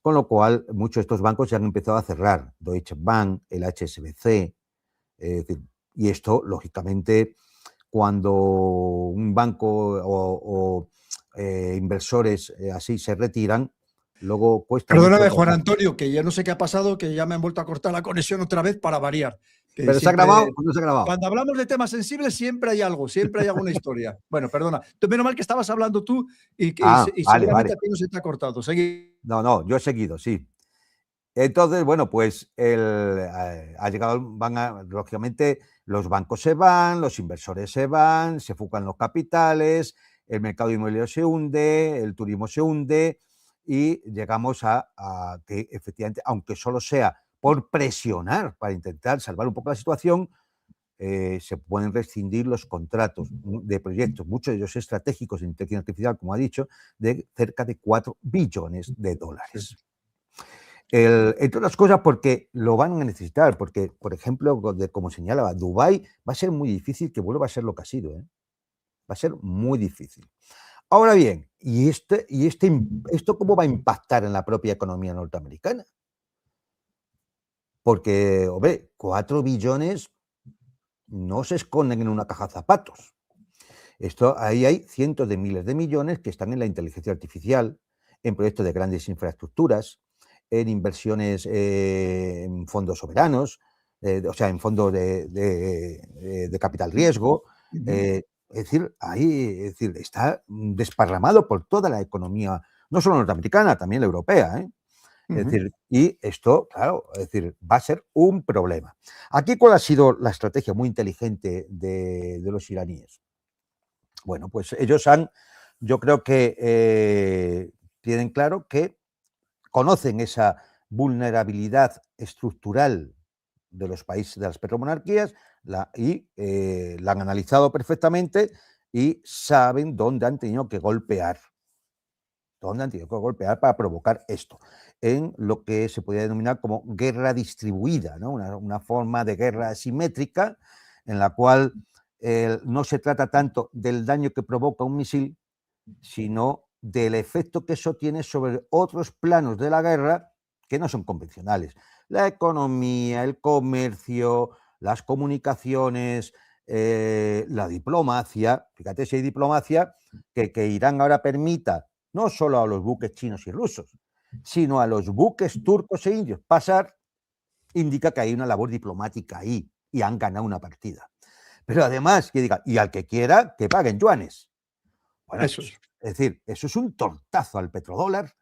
Con lo cual, muchos de estos bancos ya han empezado a cerrar, Deutsche Bank, el HSBC, y esto, lógicamente, cuando un banco o inversores así se retiran, luego cuesta Perdóname, mucho. Juan Antonio, que ya no sé qué ha pasado, que ya me han vuelto a cortar la conexión otra vez para variar. ¿Pero se ha grabado o no se ha grabado? Cuando hablamos de temas sensibles siempre hay algo, siempre hay alguna historia. Bueno, perdona. Menos mal que estabas hablando tú y Vale, seguramente vale. a ti no se te ha cortado. Seguí. No, yo he seguido, sí. Entonces, bueno, pues ha llegado, lógicamente, los bancos se van, los inversores se van, se fugan los capitales, el mercado inmobiliario se hunde, el turismo se hunde y llegamos a que efectivamente, aunque solo sea por presionar para intentar salvar un poco la situación, se pueden rescindir los contratos de proyectos, muchos de ellos estratégicos en inteligencia artificial, como ha dicho, de cerca de 4 billones de dólares. Entre otras cosas porque lo van a necesitar, porque, por ejemplo, como señalaba, Dubái va a ser muy difícil que vuelva a ser lo que ha sido, ¿eh? Va a ser muy difícil. Ahora bien, ¿esto cómo va a impactar en la propia economía norteamericana? Porque, hombre, 4 billones no se esconden en una caja de zapatos. Ahí hay cientos de miles de millones que están en la inteligencia artificial, en proyectos de grandes infraestructuras, en inversiones en fondos soberanos, o sea, en fondos de capital riesgo. Es decir, está desparramado por toda la economía, no solo norteamericana, también la europea, ¿eh? Es decir, y esto, claro, es decir, va a ser un problema. Aquí, ¿cuál ha sido la estrategia muy inteligente de los iraníes? Bueno, pues ellos yo creo que tienen claro que conocen esa vulnerabilidad estructural de los países, de las petromonarquías, la han analizado perfectamente y saben dónde han tenido que golpear. Dónde han tenido que golpear para provocar esto, en lo que se podría denominar como guerra distribuida, ¿no? Una forma de guerra asimétrica en la cual no se trata tanto del daño que provoca un misil, sino del efecto que eso tiene sobre otros planos de la guerra que no son convencionales. La economía, el comercio, las comunicaciones, la diplomacia. Fíjate si hay diplomacia que Irán ahora permita no solo a los buques chinos y rusos, sino a los buques turcos e indios pasar, indica que hay una labor diplomática ahí y han ganado una partida. Pero además, que diga, y al que quiera, que paguen yuanes. Bueno, Eso es. es decir, eso es un tortazo al petrodólar,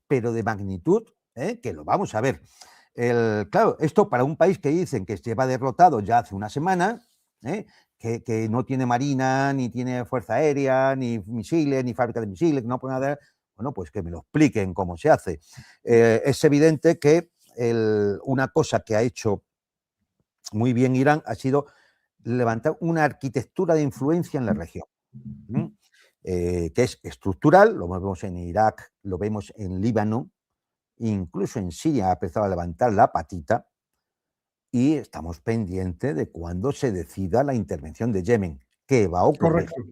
pero de magnitud, que lo vamos a ver. Claro, esto para un país que dicen que lleva derrotado ya hace una semana, que no tiene marina, ni tiene fuerza aérea, ni misiles, ni fábrica de misiles, que no puede nada, bueno, pues que me lo expliquen cómo se hace. Es evidente que una cosa que ha hecho muy bien Irán ha sido levantar una arquitectura de influencia en la región. Que es estructural, lo vemos en Irak, lo vemos en Líbano, incluso en Siria ha empezado a levantar la patita y estamos pendientes de cuándo se decida la intervención de Yemen. ¿Qué va a ocurrir? Correcto.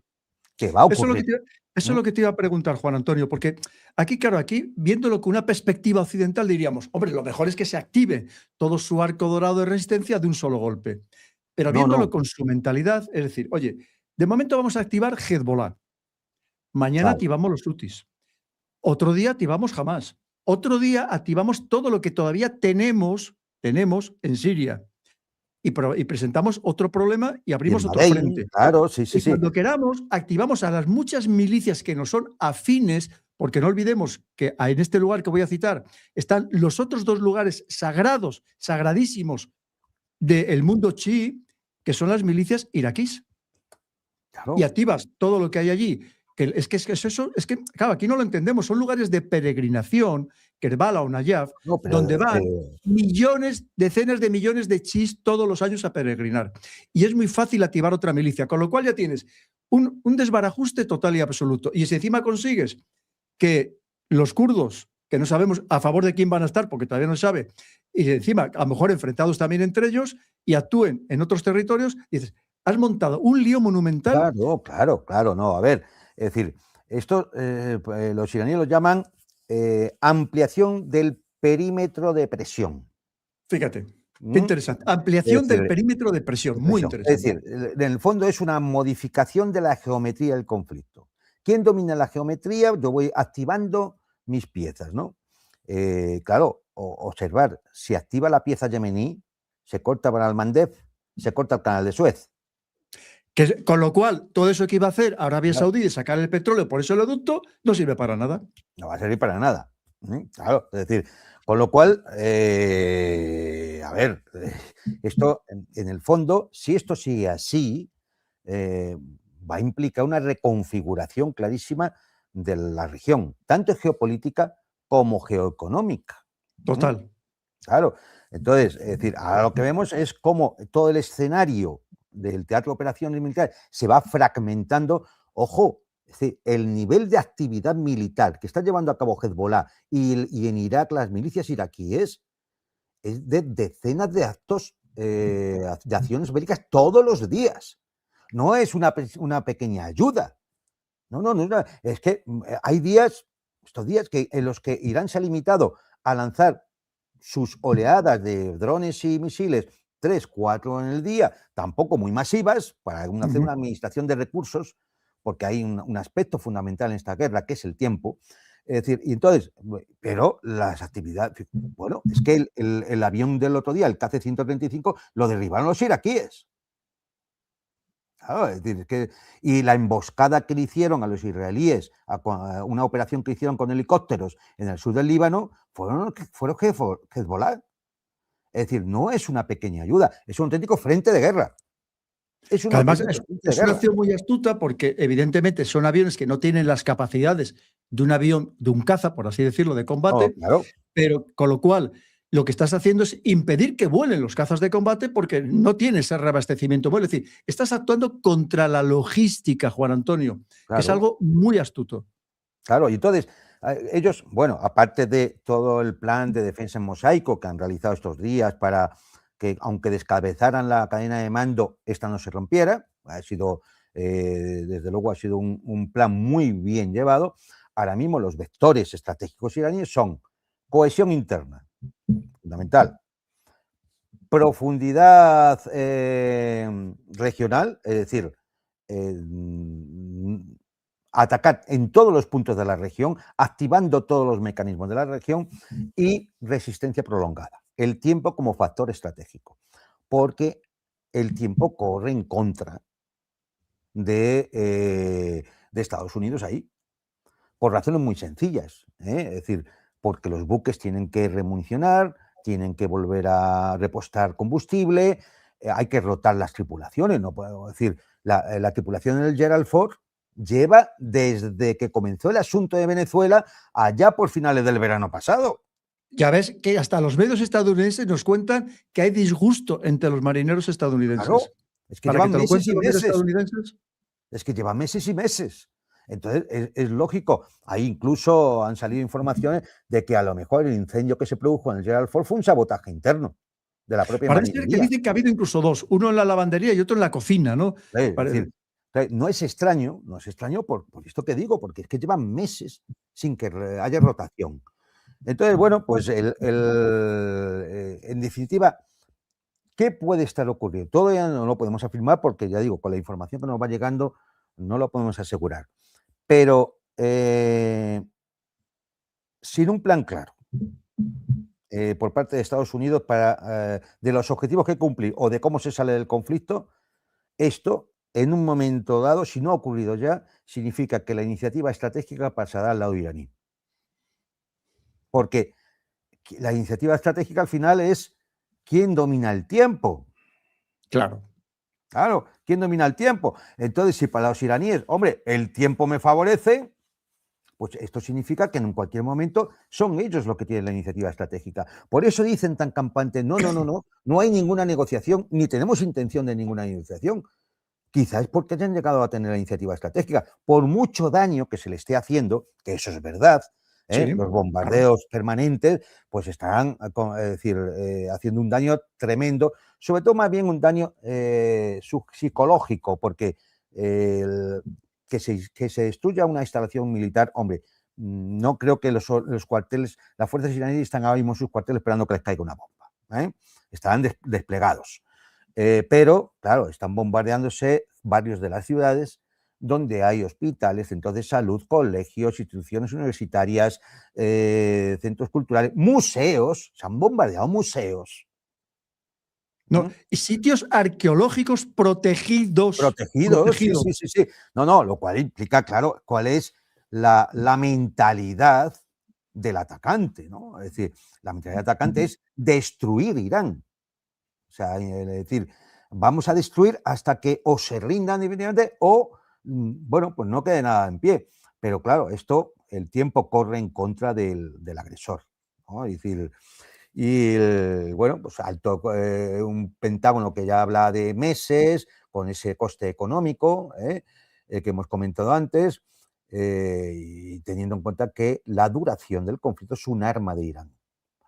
¿Qué va a Eso es lo ocurrir? que te, eso es lo que te iba a preguntar, Juan Antonio, porque aquí, claro, aquí, viéndolo con una perspectiva occidental, diríamos, hombre, lo mejor es que se active todo su arco dorado de resistencia de un solo golpe. Pero No, viéndolo no, con su mentalidad, es decir, oye, de momento vamos a activar Hezbollah, mañana claro, activamos los Hutis, otro día activamos Hamas, otro día activamos todo lo que todavía tenemos en Siria y presentamos otro problema y y en abrimos otro Bahrein, frente. claro, sí, sí, Y sí. cuando queramos, activamos a las muchas milicias que nos son afines, porque no olvidemos que en este lugar que voy a citar están los otros 2 lugares sagrados, sagradísimos del mundo chií, que son las milicias iraquíes. Y Claro. activas todo lo que hay allí. Claro, aquí no lo entendemos, son lugares de peregrinación, Kerbala o Nayaf, No, pero donde van millones, decenas de millones de chiíes todos los años a peregrinar. Y es muy fácil activar otra milicia, con lo cual ya tienes un desbarajuste total y absoluto. Y si encima consigues que los kurdos, que no sabemos a favor de quién van a estar, porque todavía no se sabe, y encima a lo mejor enfrentados también entre ellos, y actúen en otros territorios, dices, has montado un lío monumental. claro, claro, claro, no, a ver, es decir, esto los iraníes lo llaman ampliación del perímetro de presión. Fíjate, qué ¿Mm? interesante. Es Ampliación del decir, perímetro de presión, de muy presión. Es interesante. decir, en el fondo es una modificación de la geometría del conflicto. ¿Quién domina la geometría? Yo voy activando mis piezas, ¿no? Claro, observar, si activa la pieza yemení, se corta Bab el-Mandeb, se corta el canal de Suez. Con lo cual, todo eso que iba a hacer Arabia Claro, Saudí de sacar el petróleo por ese oleoducto no sirve para nada. no va a servir para nada. Claro, es decir, Con lo cual, a ver, esto en el fondo, si esto sigue así, va a implicar una reconfiguración clarísima de la región, tanto geopolítica como geoeconómica. Total. Claro, entonces, es decir, ahora lo que vemos es cómo todo el escenario del teatro de operaciones militares se va fragmentando. Ojo, es decir, el nivel de actividad militar que está llevando a cabo Hezbollah y en Irak las milicias iraquíes es de decenas de actos de acciones bélicas todos los días. No es una pequeña ayuda. No, es que hay días, estos días en los que Irán se ha limitado a lanzar sus oleadas de drones y misiles, 3, 4 en el día, tampoco muy masivas, para hacer una administración de recursos, porque hay un aspecto fundamental en esta guerra, que es el tiempo. Es decir, y entonces, pero las actividades, bueno, es que el avión del otro día, el KC-135, lo derribaron los iraquíes. Claro, es decir, y la emboscada que le hicieron a los israelíes, a una operación que hicieron con helicópteros en el sur del Líbano, fueron Hezbollah. Es decir, no es una pequeña ayuda, es un auténtico frente de guerra. Es un Además, auténtico frente de es una guerra. acción muy astuta porque evidentemente son aviones que no tienen las capacidades de un avión, de un caza, por así decirlo, de combate, claro. pero con lo cual lo que estás haciendo es impedir que vuelen los cazas de combate porque no tienes ese reabastecimiento. Es decir, estás actuando contra la logística, Juan Antonio, que es Claro. algo muy astuto. Claro, y entonces ellos, bueno, aparte de todo el plan de defensa en mosaico que han realizado estos días para que, aunque descabezaran la cadena de mando, esta no se rompiera, ha sido, desde luego, ha sido un plan muy bien llevado. Ahora mismo los vectores estratégicos iraníes son cohesión interna, fundamental, profundidad regional, es decir, atacar en todos los puntos de la región, activando todos los mecanismos de la región, y resistencia prolongada. El tiempo como factor estratégico, porque el tiempo corre en contra de Estados Unidos ahí, por razones muy sencillas, es decir, porque los buques tienen que remunicionar, tienen que volver a repostar combustible, hay que rotar las tripulaciones, no puedo decir, la tripulación del Gerald Ford lleva desde que comenzó el asunto de Venezuela allá por finales del verano pasado. Ya ves que hasta los medios estadounidenses nos cuentan que hay disgusto entre los marineros estadounidenses. Claro, es que para llevan que te lo meses cuenten y los medios meses. estadounidenses. Es que lleva meses y meses. Entonces, es lógico. Ahí incluso han salido informaciones de que a lo mejor el incendio que se produjo en el Gerald Ford fue un sabotaje interno de la propia Parece ser que marinería. dicen que ha habido incluso dos, uno en la lavandería y otro en la cocina, ¿no? Es decir, no es extraño por esto que digo, porque es que llevan meses sin que haya rotación. Entonces, bueno, pues en definitiva, ¿qué puede estar ocurriendo? Todavía no lo podemos afirmar porque, ya digo, con la información que nos va llegando no lo podemos asegurar. Pero sin un plan claro por parte de Estados Unidos de los objetivos que cumplir o de cómo se sale del conflicto, esto, en un momento dado, si no ha ocurrido ya, significa que la iniciativa estratégica pasará al lado iraní. Porque la iniciativa estratégica al final es quién domina el tiempo. Claro. Claro, ¿quién domina el tiempo? Entonces, si para los iraníes, hombre, el tiempo me favorece, pues esto significa que en cualquier momento son ellos los que tienen la iniciativa estratégica. Por eso dicen tan campante, no hay ninguna negociación, ni tenemos intención de ninguna negociación. Quizás porque hayan llegado a tener la iniciativa estratégica, por mucho daño que se le esté haciendo, que eso es verdad, Sí, los bombardeos permanentes, pues estarán haciendo un daño tremendo, sobre todo más bien un daño psicológico, porque que se destruya una instalación militar, hombre, no creo que los cuarteles, las fuerzas iraníes están ahora mismo en sus cuarteles esperando que les caiga una bomba, estarán desplegados. Pero, claro, están bombardeándose varios de las ciudades donde hay hospitales, centros de salud, colegios, instituciones universitarias, centros culturales, museos, se han bombardeado museos. No, y sitios arqueológicos protegidos. Protegidos, sí. No, lo cual implica, claro, cuál es la mentalidad del atacante, ¿no? Es decir, la mentalidad del atacante es destruir Irán. O sea, es decir, vamos a destruir hasta que o se rindan definitivamente o, bueno, pues no quede nada en pie. Pero claro, esto, el tiempo corre en contra del agresor, ¿no? Es decir, bueno, pues un Pentágono que ya habla de meses, con ese coste económico que hemos comentado antes, y teniendo en cuenta que la duración del conflicto es un arma de Irán.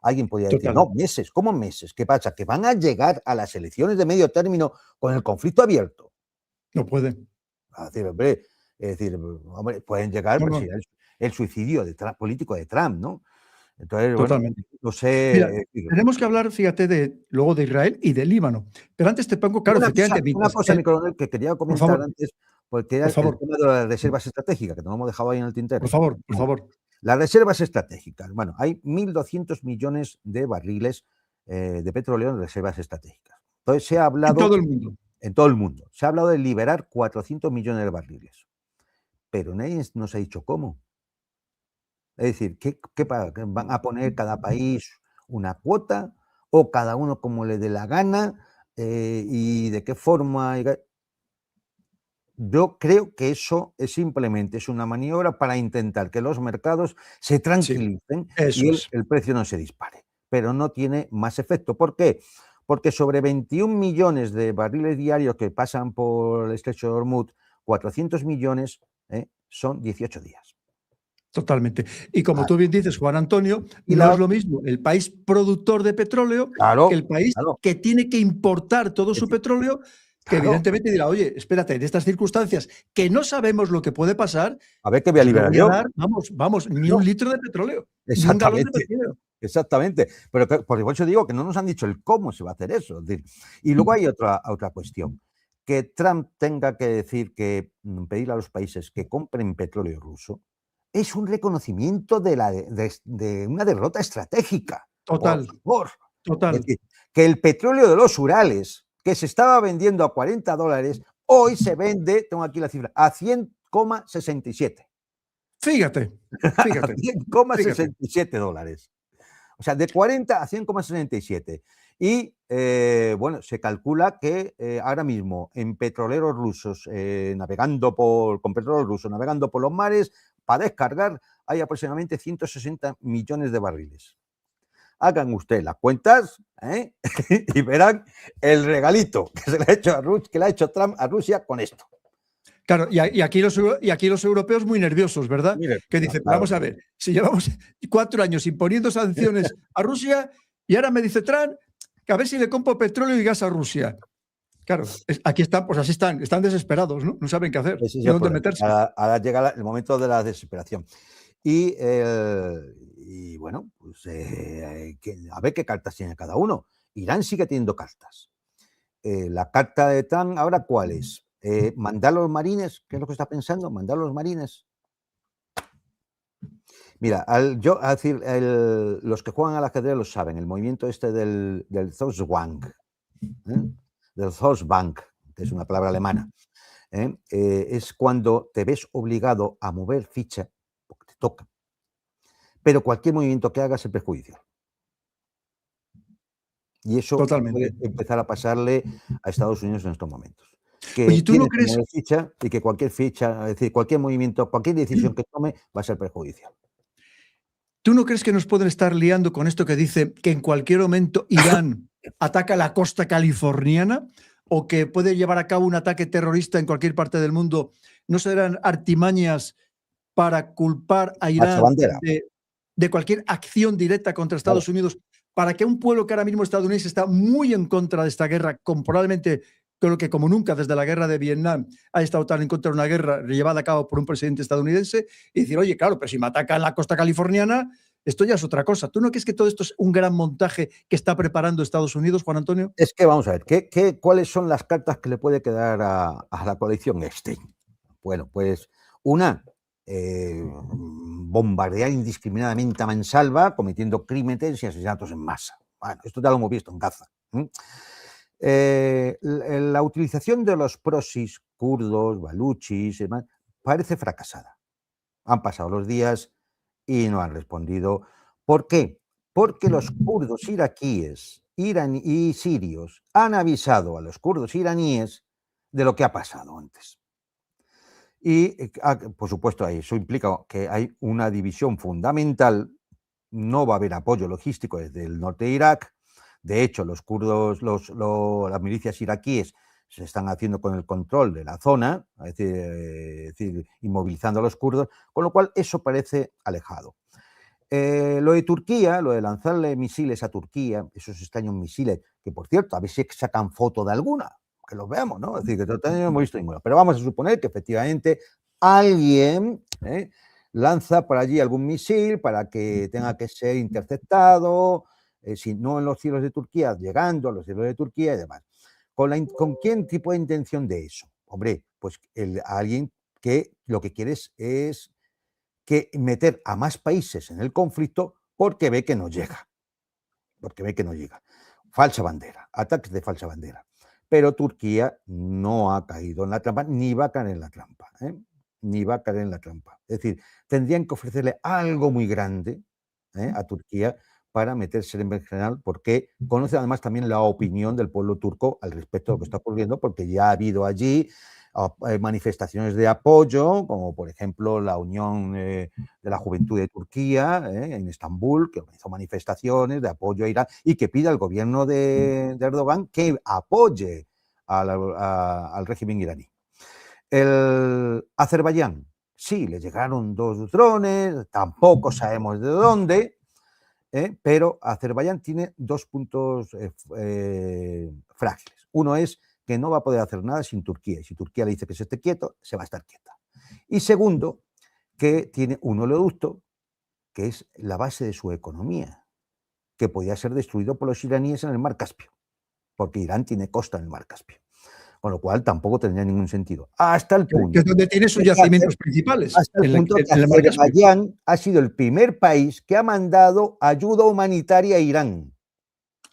Alguien podría decir, Total. no, meses, ¿cómo meses? ¿Qué pasa? ¿Que van a llegar a las elecciones de medio término con el conflicto abierto? No puede. Es decir, hombre, pueden llegar, No, pero no, si el suicidio político de Trump, ¿no? Entonces, bueno, totalmente. no Mira, sé. tenemos que hablar, fíjate, luego de Israel y de Líbano. Pero antes te pongo, claro, efectivamente, Una mientras cosa, mi coronel, que quería por comentar favor, antes, porque era por el favor, tema de las reservas estratégicas, que nos hemos dejado ahí en el por tintero. favor, por Bueno, favor. las reservas estratégicas. Bueno, hay 1.200 millones de barriles de petróleo en reservas estratégicas. Entonces, se ha En todo hablado el mundo. en todo el mundo, se ha hablado de liberar 400 millones de barriles, pero nadie nos ha dicho cómo. Es decir, ¿qué van a poner cada país una cuota o cada uno como le dé la gana y de qué forma? Yo creo que eso simplemente es una maniobra para intentar que los mercados se Sí, tranquilicen eso y es. el precio no se dispare, pero no tiene más efecto. ¿Por qué? Porque sobre 21 millones de barriles diarios que pasan por el estrecho de Hormuz, 400 millones son 18 días. Totalmente. Y como Ah, tú bien dices, Juan Antonio, y no la es lo otra, mismo el país productor de petróleo que claro, el país claro, que tiene que importar todo es su decir, petróleo, que claro, evidentemente dirá, oye, espérate, en estas circunstancias que no sabemos lo que puede pasar, a ver qué voy a pues no liberar voy a yo. dar, vamos, ni un Claro, litro de petróleo, ni un galón de exactamente. petróleo. Exactamente, pero por eso digo que no nos han dicho el cómo se va a hacer eso. Es decir, y luego hay otra cuestión, que Trump tenga que decir que pedirle a los países que compren petróleo ruso es un reconocimiento de una derrota estratégica, por Total, favor. Es total. decir, que el petróleo de los Urales, que se estaba vendiendo a $40, hoy se vende, tengo aquí la cifra, a 100,67. Fíjate, A fíjate, fíjate. $100,67. O sea, de 40 a 100,67. Y bueno, se calcula que ahora mismo en petroleros rusos, con petróleo ruso, navegando por los mares, para descargar, hay aproximadamente 160 millones de barriles. Hagan ustedes las cuentas y verán el regalito que se le ha hecho que le ha hecho Trump a Rusia con esto. Claro, y aquí los europeos muy nerviosos, ¿verdad? Mire, Que dicen, claro. vamos a ver, si llevamos 4 años imponiendo sanciones a Rusia y ahora me dice Trump que a ver si le compro petróleo y gas a Rusia. Claro, aquí están, pues así están desesperados, ¿no? No saben qué hacer, Ese es ni el dónde problema. meterse. Ahora llega el momento de la desesperación. Y bueno, pues a ver qué cartas tiene cada uno. Irán sigue teniendo cartas. La carta de Trump, ¿ahora cuál es? ¿Mandar los marines? ¿Qué es lo que está pensando? ¿Mandar los marines? Mira, decir, los que juegan al ajedrez lo saben, el movimiento este del Zugzwang, del Volksbank, que es una palabra alemana, es cuando te ves obligado a mover ficha, porque te toca, pero cualquier movimiento que hagas es perjudicial. Y eso Totalmente. puede empezar a pasarle a Estados Unidos en estos momentos. Que Oye, ¿tú no tiene que crees, mover ficha y que cualquier ficha, es decir, cualquier movimiento, cualquier decisión que tome va a ser perjudicial. tú no crees que nos pueden estar liando con esto que dice que en cualquier momento Irán ataca la costa californiana o que puede llevar a cabo un ataque terrorista en cualquier parte del mundo? ¿No serán artimañas para culpar a Macho Irán bandera, de cualquier acción directa contra claro. Estados Unidos, para que un pueblo que ahora mismo estadounidense está muy en contra de esta guerra, probablemente creo que como nunca desde la guerra de Vietnam ha estado tan en contra de una guerra llevada a cabo por un presidente estadounidense, y decir, oye, claro, pero si me atacan en la costa californiana, esto ya es otra cosa. ¿Tú no crees que todo esto es un gran montaje que está preparando Estados Unidos, Juan Antonio? Es que vamos a ver, ¿cuáles son las cartas que le puede quedar a la coalición este? Bueno, pues una, bombardear indiscriminadamente a mansalva, cometiendo crímenes y asesinatos en masa. Bueno, esto ya lo hemos visto en Gaza. La utilización de los proxies kurdos, baluchis y demás, parece fracasada. Han pasado los días y no han respondido. ¿Por qué? Porque los kurdos iraquíes y sirios han avisado a los kurdos iraníes de lo que ha pasado antes. Y, por supuesto, eso implica que hay una división fundamental. No va a haber apoyo logístico desde el norte de Irak. De hecho, los kurdos, las milicias iraquíes se están haciendo con el control de la zona, es decir, inmovilizando a los kurdos, con lo cual eso parece alejado. Lo de Turquía, lo de lanzarle misiles a Turquía, esos extraños misiles, que por cierto, a ver si sacan foto de alguna, que los veamos, ¿no? Es decir, que todavía no hemos visto ninguna. Pero vamos a suponer que efectivamente alguien lanza por allí algún misil para que tenga que ser interceptado, si no en los cielos de Turquía, llegando a los cielos de Turquía y demás. ¿Con qué tipo de intención de eso? Hombre, pues alguien que lo que quiere es que meter a más países en el conflicto porque ve que no llega. Porque ve que no llega. Falsa bandera, ataques de falsa bandera. Pero Turquía no ha caído en la trampa, ni va a caer en la trampa. Ni va a caer en la trampa. Es decir, tendrían que ofrecerle algo muy grande a Turquía para meterse en general, porque conoce además también la opinión del pueblo turco al respecto de lo que está ocurriendo, porque ya ha habido allí manifestaciones de apoyo, como por ejemplo la Unión de la Juventud de Turquía en Estambul, que organizó manifestaciones de apoyo a Irán y que pide al gobierno de Erdogan que apoye al régimen iraní. El Azerbaiyán, sí, le llegaron 2 drones, tampoco sabemos de dónde, pero Azerbaiyán tiene 2 puntos frágiles. Uno es que no va a poder hacer nada sin Turquía, y si Turquía le dice que se esté quieto, se va a estar quieta. Y segundo, que tiene un oleoducto que es la base de su economía, que podía ser destruido por los iraníes en el mar Caspio, porque Irán tiene costa en el mar Caspio, con lo cual tampoco tendría ningún sentido. Hasta el punto. Que es donde tiene sus yacimientos principales. Hasta el punto que Azerbaiyán ha sido el primer país que ha mandado ayuda humanitaria a Irán.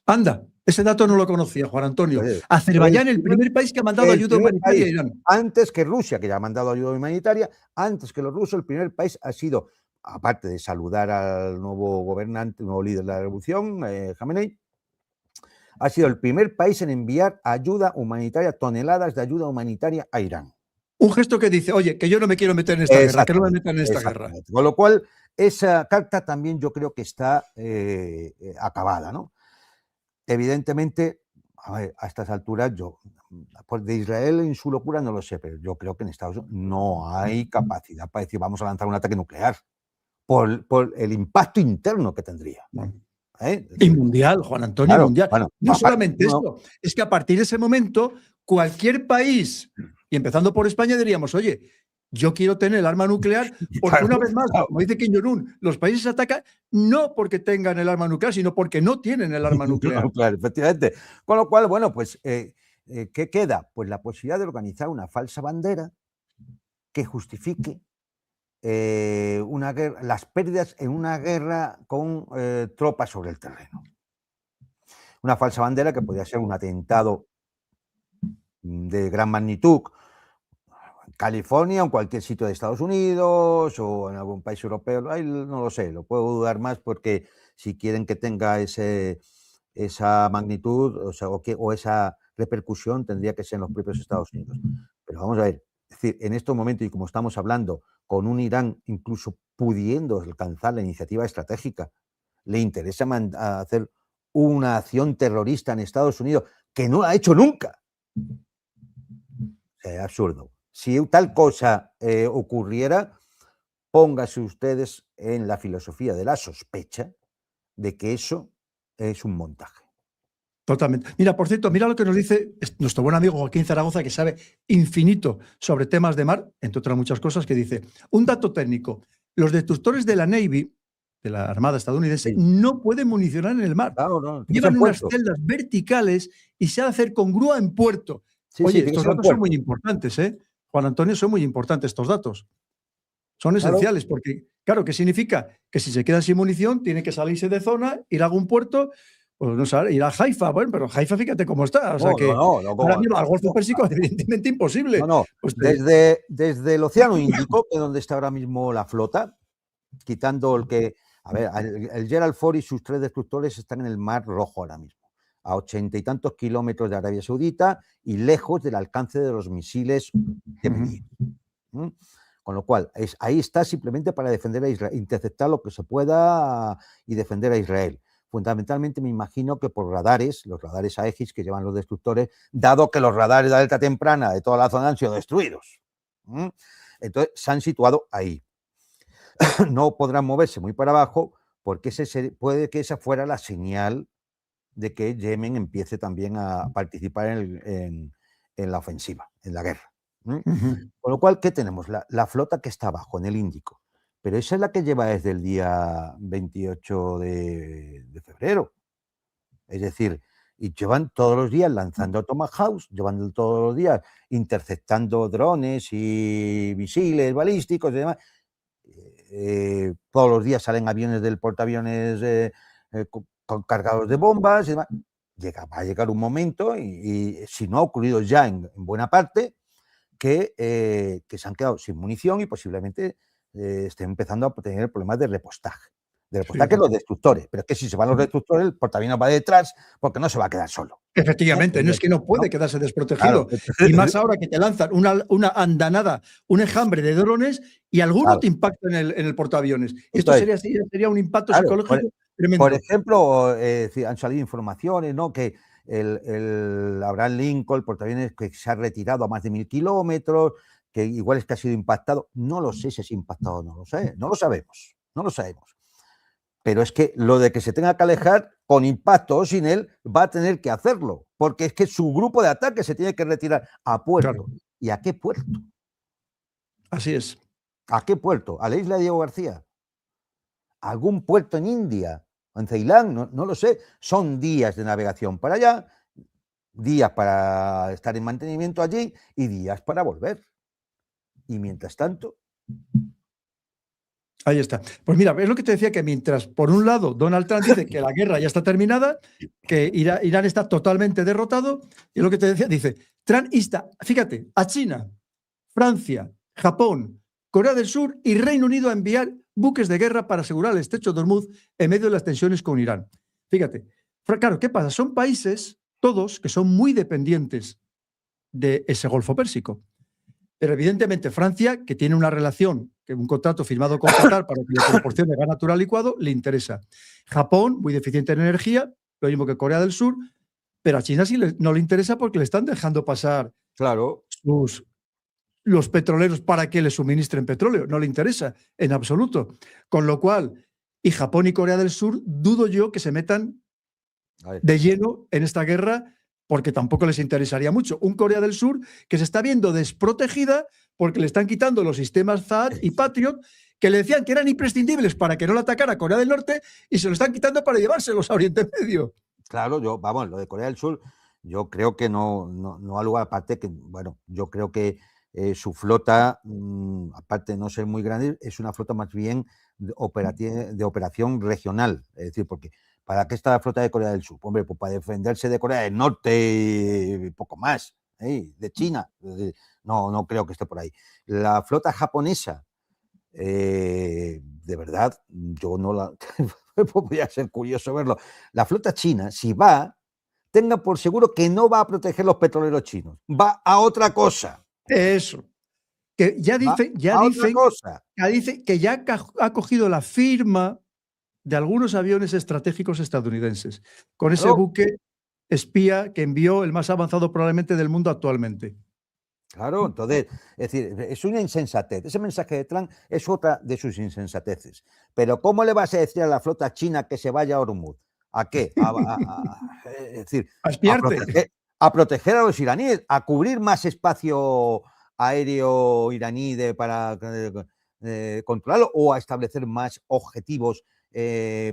Anda, ese dato no lo conocía, Juan Antonio. Azerbaiyán, el primer país que ha mandado ayuda humanitaria a Irán. Antes que Rusia, que ya ha mandado ayuda humanitaria, antes que los rusos, el primer país ha sido, aparte de saludar al nuevo gobernante, nuevo líder de la revolución, Khamenei, ha sido el primer país en enviar ayuda humanitaria, toneladas de ayuda humanitaria a Irán. Un gesto que dice, oye, que yo no me quiero meter en esta guerra, que no me metan en esta guerra. Con lo cual, esa carta también yo creo que está acabada, ¿no? Evidentemente, a ver, a estas alturas yo, pues de Israel en su locura no lo sé, pero yo creo que en Estados Unidos no hay capacidad para decir vamos a lanzar un ataque nuclear por el impacto interno que tendría. Y mundial, Juan Antonio, claro, mundial. Bueno, no solamente eso, es que a partir de ese momento, cualquier país, y empezando por España, diríamos, oye, yo quiero tener el arma nuclear, porque claro, una vez más, como dice Kim Jong-un, los países atacan no porque tengan el arma nuclear, sino porque no tienen el arma nuclear. Claro, efectivamente. Con lo cual, bueno, pues, ¿qué queda? Pues la posibilidad de organizar una falsa bandera que justifique una guerra, las pérdidas en una guerra con tropas sobre el terreno. Una falsa bandera que podría ser un atentado de gran magnitud en California o en cualquier sitio de Estados Unidos o en algún país europeo. Ay, no lo sé, lo puedo dudar más porque si quieren que tenga esa magnitud o esa repercusión tendría que ser en los propios Estados Unidos. Pero vamos a ver, es decir, en estos momentos y como estamos hablando con un Irán incluso pudiendo alcanzar la iniciativa estratégica, le interesa hacer una acción terrorista en Estados Unidos que no la ha hecho nunca. Es absurdo. Si tal cosa ocurriera, póngase ustedes en la filosofía de la sospecha de que eso es un montaje. Totalmente. Mira, por cierto, mira lo que nos dice nuestro buen amigo Joaquín Zaragoza, que sabe infinito sobre temas de mar, entre otras muchas cosas, que dice, un dato técnico, los destructores de la Navy, de la Armada estadounidense, sí, no pueden municionar en el mar. Claro, no, llevan unas celdas verticales y se ha de hacer con grúa en puerto. Sí, oye, sí, estos datos son muy importantes, ¿eh? Juan Antonio, son muy importantes estos datos. Son esenciales, porque, claro, ¿qué significa? Que si se queda sin munición, tiene que salirse de zona, ir a algún puerto, pues no sé, ir a Haifa, bueno, pero Haifa fíjate cómo está. O sea que ahora mismo al Golfo Pérsico es evidentemente imposible. No, no. Pues desde el Océano Índico, que es donde está ahora mismo la flota, quitando el que... A ver, el Gerald Ford y sus 3 destructores están en el Mar Rojo ahora mismo, a 80 y tantos kilómetros de Arabia Saudita y lejos del alcance de los misiles yemení. Con lo cual, ahí está simplemente para defender a Israel, interceptar lo que se pueda y defender a Israel. Fundamentalmente me imagino que por radares, los radares Aegis que llevan los destructores, dado que los radares de alerta temprana de toda la zona han sido destruidos. Entonces se han situado ahí. No podrán moverse muy para abajo porque puede que esa fuera la señal de que Yemen empiece también a participar en la ofensiva, en la guerra. Con lo cual, ¿qué tenemos? La flota que está abajo, en el Índico. Pero esa es la que lleva desde el día 28 de febrero. Es decir, y llevan todos los días lanzando Tomahawks, llevan todos los días interceptando drones y misiles balísticos y demás. Todos los días salen aviones del portaaviones con cargados de bombas y demás. Va a llegar un momento, y si no ha ocurrido ya en buena parte, que se han quedado sin munición y posiblemente estén empezando a tener problemas de repostaje. De repostaje los destructores, pero es que si se van los destructores, el portaaviones va detrás porque no se va a quedar solo. Efectivamente, no es que no puede quedarse desprotegido. Claro. Y más ahora que te lanzan una andanada, un enjambre de drones y alguno te impacta en el portaaviones. Esto sería un impacto psicológico tremendo. Por ejemplo, han salido informaciones, ¿no? Que el Abraham Lincoln, el portaaviones que se ha retirado a más de 1000 kilómetros, que igual es que ha sido impactado. No lo sé si es impactado, no lo sé, no lo sabemos, no lo sabemos. Pero es que lo de que se tenga que alejar, con impacto o sin él, va a tener que hacerlo, porque es que su grupo de ataque se tiene que retirar a puerto. Claro. ¿Y a qué puerto? Así es. ¿A qué puerto? ¿A la isla de Diego García? ¿Algún puerto en India? ¿En Ceilán? No lo sé. Son días de navegación para allá, días para estar en mantenimiento allí y días para volver. Y mientras tanto... Ahí está. Pues mira, es lo que te decía, que mientras, por un lado, Donald Trump dice que la guerra ya está terminada, que Irán está totalmente derrotado, y lo que te decía, dice, Trump insta, fíjate, a China, Francia, Japón, Corea del Sur y Reino Unido a enviar buques de guerra para asegurar el estrecho de Hormuz en medio de las tensiones con Irán. Fíjate, claro, ¿qué pasa? Son países, todos, que son muy dependientes de ese Golfo Pérsico. Pero evidentemente Francia, que tiene una relación, un contrato firmado con Qatar para que le proporcione gas natural licuado, le interesa. Japón, muy deficiente en energía, lo mismo que Corea del Sur, pero a China sí no le interesa porque le están dejando pasar los petroleros para que le suministren petróleo. No le interesa en absoluto. Con lo cual, y Japón y Corea del Sur, dudo yo que se metan de lleno en esta guerra, porque tampoco les interesaría mucho. Un Corea del Sur que se está viendo desprotegida porque le están quitando los sistemas THAAD y Patriot, que le decían que eran imprescindibles para que no le atacara Corea del Norte, y se lo están quitando para llevárselos a Oriente Medio. Claro, lo de Corea del Sur, yo creo que no ha lugar, aparte que, bueno, yo creo que su flota, aparte de no ser muy grande, es una flota más bien de operación regional. Es decir, porque ¿para qué está la flota de Corea del Sur? Hombre, pues para defenderse de Corea del Norte y poco más, de China. No creo que esté por ahí. La flota japonesa, de verdad, yo no la... podría ser curioso verlo. La flota china, si va, tenga por seguro que no va a proteger los petroleros chinos. Va a otra cosa. Eso. Que ya dicen que ya ha cogido la firma de algunos aviones estratégicos estadounidenses, con ese buque espía que envió el más avanzado probablemente del mundo actualmente. Claro, entonces, es decir, es una insensatez. Ese mensaje de Trump es otra de sus insensateces. Pero ¿cómo le vas a decir a la flota china que se vaya a Hormuz? ¿A qué? Es decir, a proteger a los iraníes, a cubrir más espacio aéreo iraní para controlarlo, o a establecer más objetivos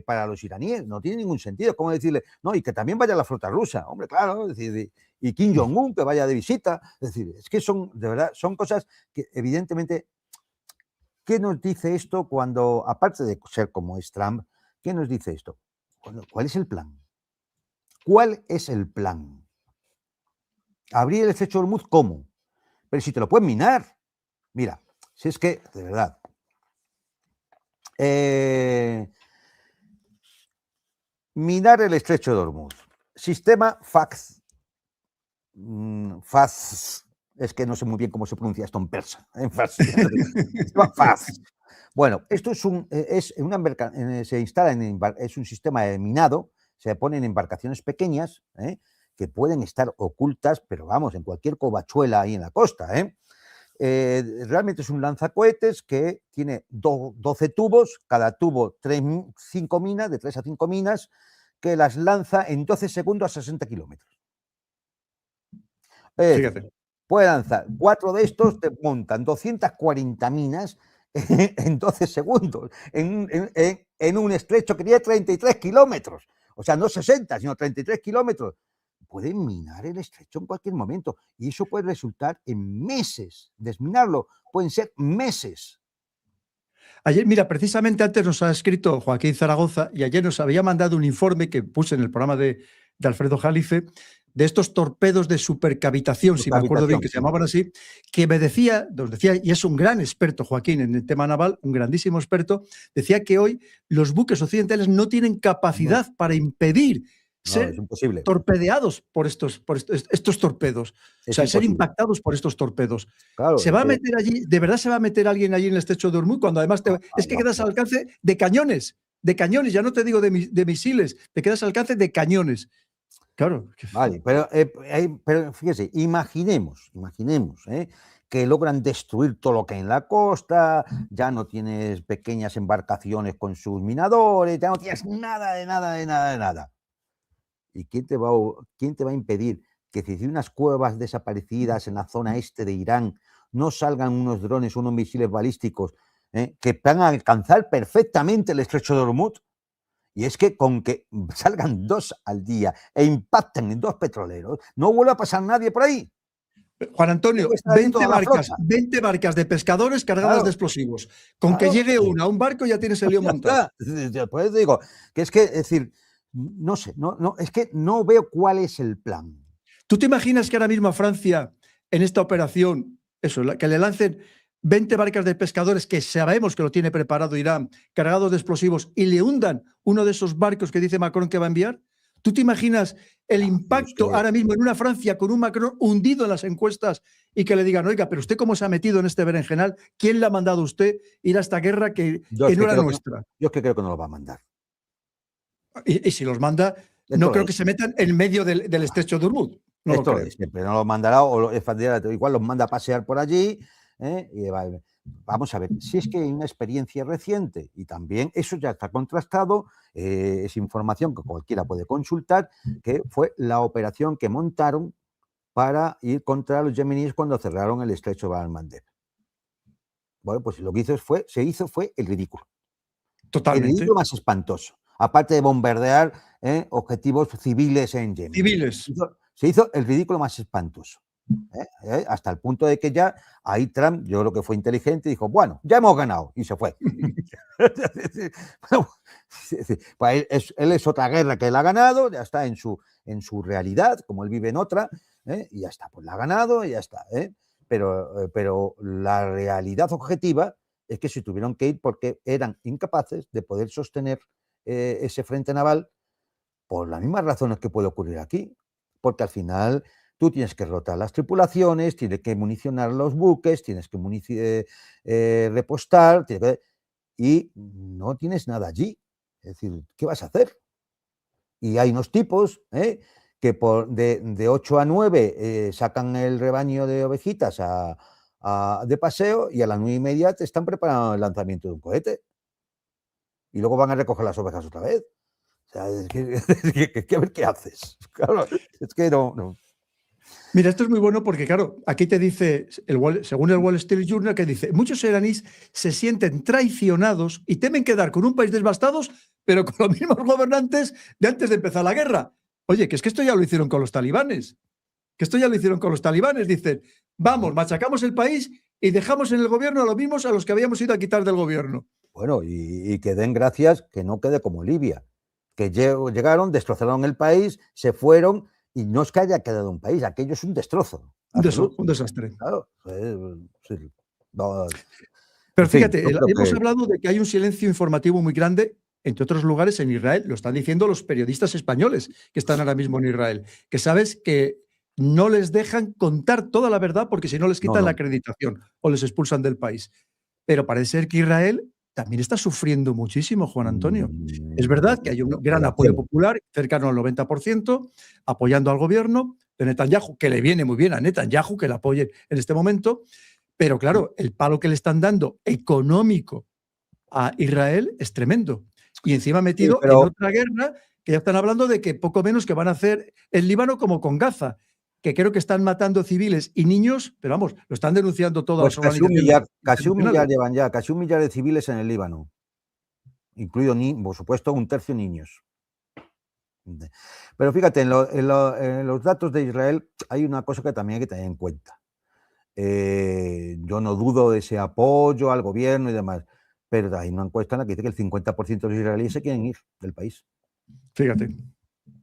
para los iraníes. No tiene ningún sentido. ¿Cómo decirle? No, y que también vaya la flota rusa. Hombre, claro, es decir, y Kim Jong-un que vaya de visita. Es decir, es que son, de verdad, son cosas que evidentemente, ¿qué nos dice esto cuando, aparte de ser como es Trump, qué nos dice esto? ¿Cuál es el plan? ¿Cuál es el plan? Abrir el estrecho de Hormuz, ¿cómo? Pero si te lo pueden minar. Mira, si es que, de verdad, Minar el estrecho de Hormuz. Sistema FACS. FAS. Es que no sé muy bien cómo se pronuncia esto en persa. En farsi. Sistema FAS. Bueno, esto es se instala es un sistema de minado, se pone en embarcaciones pequeñas, que pueden estar ocultas, pero vamos, en cualquier covachuela ahí en la costa. Realmente es un lanzacohetes que tiene 12 tubos, cada tubo 5 minas, de 3 a 5 minas, que las lanza en 12 segundos a 60 kilómetros. Fíjate. Puede lanzar 4 de estos, te montan 240 minas en 12 segundos, en un estrecho que tiene 33 kilómetros. O sea, no 60, sino 33 kilómetros. Pueden minar el estrecho en cualquier momento. Y eso puede resultar en meses. Desminarlo pueden ser meses. Ayer, mira, precisamente antes nos ha escrito Joaquín Zaragoza y ayer nos había mandado un informe que puse en el programa de Alfredo Jalife de estos torpedos de supercavitación, si me acuerdo bien que se llamaban así, que nos decía, y es un gran experto, Joaquín, en el tema naval, un grandísimo experto, decía que hoy los buques occidentales no tienen capacidad para impedir ser torpedeados por estos torpedos, o sea, ser impactados por estos torpedos. Claro, ¿Se va a meter allí, de verdad se va a meter alguien allí en el estrecho de Hormuz cuando además es que quedas al alcance de cañones, ya no te digo de misiles, te quedas al alcance de cañones? Claro. Vale, pero fíjese, imaginemos que logran destruir todo lo que hay en la costa, ya no tienes pequeñas embarcaciones con sus minadores, ya no tienes nada de nada. ¿Y quién te va a impedir que si hay unas cuevas desaparecidas en la zona este de Irán no salgan unos drones, unos misiles balísticos que van a alcanzar perfectamente el estrecho de Hormuz? Y es que con que salgan 2 al día e impacten en 2 petroleros, no vuelve a pasar nadie por ahí. Juan Antonio, 20 barcas de pescadores cargadas de explosivos. Con que llegue una a un barco ya tienes el lío montado. Pues digo, que es que, es decir, no sé, es que no veo cuál es el plan. ¿Tú te imaginas que ahora mismo a Francia, en esta operación, que le lancen 20 barcas de pescadores, que sabemos que lo tiene preparado Irán, cargados de explosivos, y le hundan uno de esos barcos que dice Macron que va a enviar? ¿Tú te imaginas el impacto ahora mismo en una Francia con un Macron hundido en las encuestas y que le digan, oiga, pero usted cómo se ha metido en este berenjenal? ¿Quién le ha mandado a usted ir a esta guerra que no era nuestra? Yo es que creo que no lo va a mandar. Y si los manda, no creo que se metan en medio del estrecho de Hormuz. No lo creo. Siempre no lo mandará, igual los manda a pasear por allí. Vamos a ver, si es que hay una experiencia reciente y también eso ya está contrastado, es información que cualquiera puede consultar, que fue la operación que montaron para ir contra los yemeníes cuando cerraron el estrecho de Bab el-Mandeb. Bueno, pues lo que se hizo fue el ridículo. Totalmente. El ridículo más espantoso. Aparte de bombardear objetivos civiles en Yemen. Civiles. Se hizo el ridículo más espantoso. Hasta el punto de que ya ahí Trump, yo creo que fue inteligente, dijo, bueno, ya hemos ganado, y se fue. Pues él es otra guerra que él ha ganado, ya está en su realidad, como él vive en otra, y ya está, pues la ha ganado y ya está. Pero la realidad objetiva es que se tuvieron que ir porque eran incapaces de poder sostener ese frente naval por las mismas razones que puede ocurrir aquí, porque al final tú tienes que rotar las tripulaciones, tienes que municionar los buques, tienes que repostar, y no tienes nada allí. Es decir, ¿qué vas a hacer? Y hay unos tipos que de 8 a 9 sacan el rebaño de ovejitas de paseo y a las 9:30 te están preparando el lanzamiento de un cohete. Y luego van a recoger las ovejas otra vez. O sea, es que a ver qué haces. Claro, es que no. Mira, esto es muy bueno porque, claro, aquí te dice, según el Wall Street Journal, que dice, muchos iraníes se sienten traicionados y temen quedar con un país devastados, pero con los mismos gobernantes de antes de empezar la guerra. Oye, que es que esto ya lo hicieron con los talibanes. Dicen, vamos, machacamos el país y dejamos en el gobierno a los mismos a los que habíamos ido a quitar del gobierno. Bueno, y que den gracias que no quede como Libia, que llegaron, destrozaron el país, se fueron. Y no es que haya quedado un país, aquello es un destrozo. Un desastre. Claro, sí, no. Pero En fin, fíjate, yo creo hemos que hablado de que hay un silencio informativo muy grande, entre otros lugares en Israel. Lo están diciendo los periodistas españoles que están ahora mismo en Israel, que sabes que no les dejan contar toda la verdad porque si no les no, quitan la no. acreditación o les expulsan del país. Pero parece ser que Israel también está sufriendo muchísimo, Juan Antonio. Es verdad que hay un gran apoyo Relación. popular, cercano al 90%, apoyando al gobierno de Netanyahu, que le viene muy bien a Netanyahu que le apoye en este momento, pero claro, el palo que le están dando económico a Israel es tremendo. Y encima Sí, metido en pero otra guerra que ya están hablando de que poco menos que van a hacer el Líbano como con Gaza, que creo que están matando civiles y niños, pero vamos, lo están denunciando todas pues las organizaciones casi un internacionales. millar llevan ya, casi un millar de civiles en el Líbano, incluido, por supuesto, un tercio niños. Pero fíjate, en los datos de Israel hay una cosa que también hay que tener en cuenta. Yo no dudo de ese apoyo al gobierno y demás, pero hay una encuesta en la que dice que el 50% de los israelíes se quieren ir del país. Fíjate,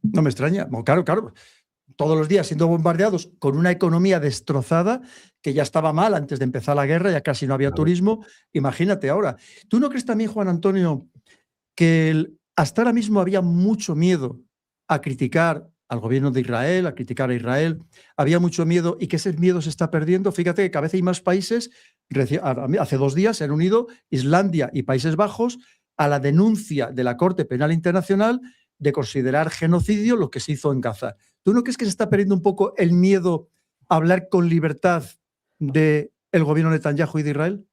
no me extraña. Bueno, claro, claro. Todos los días siendo bombardeados con una economía destrozada que ya estaba mal antes de empezar la guerra, ya casi no había Claro. turismo. Imagínate ahora. ¿Tú no crees también, Juan Antonio, que hasta ahora mismo había mucho miedo a criticar al gobierno de Israel, a criticar a Israel? Había mucho miedo y que ese miedo se está perdiendo. Fíjate que cada vez hay más países. Hace 2 días se han unido Islandia y Países Bajos a la denuncia de la Corte Penal Internacional de considerar genocidio lo que se hizo en Gaza. ¿Tú no crees que se está perdiendo un poco el miedo a hablar con libertad del gobierno de Netanyahu y de Israel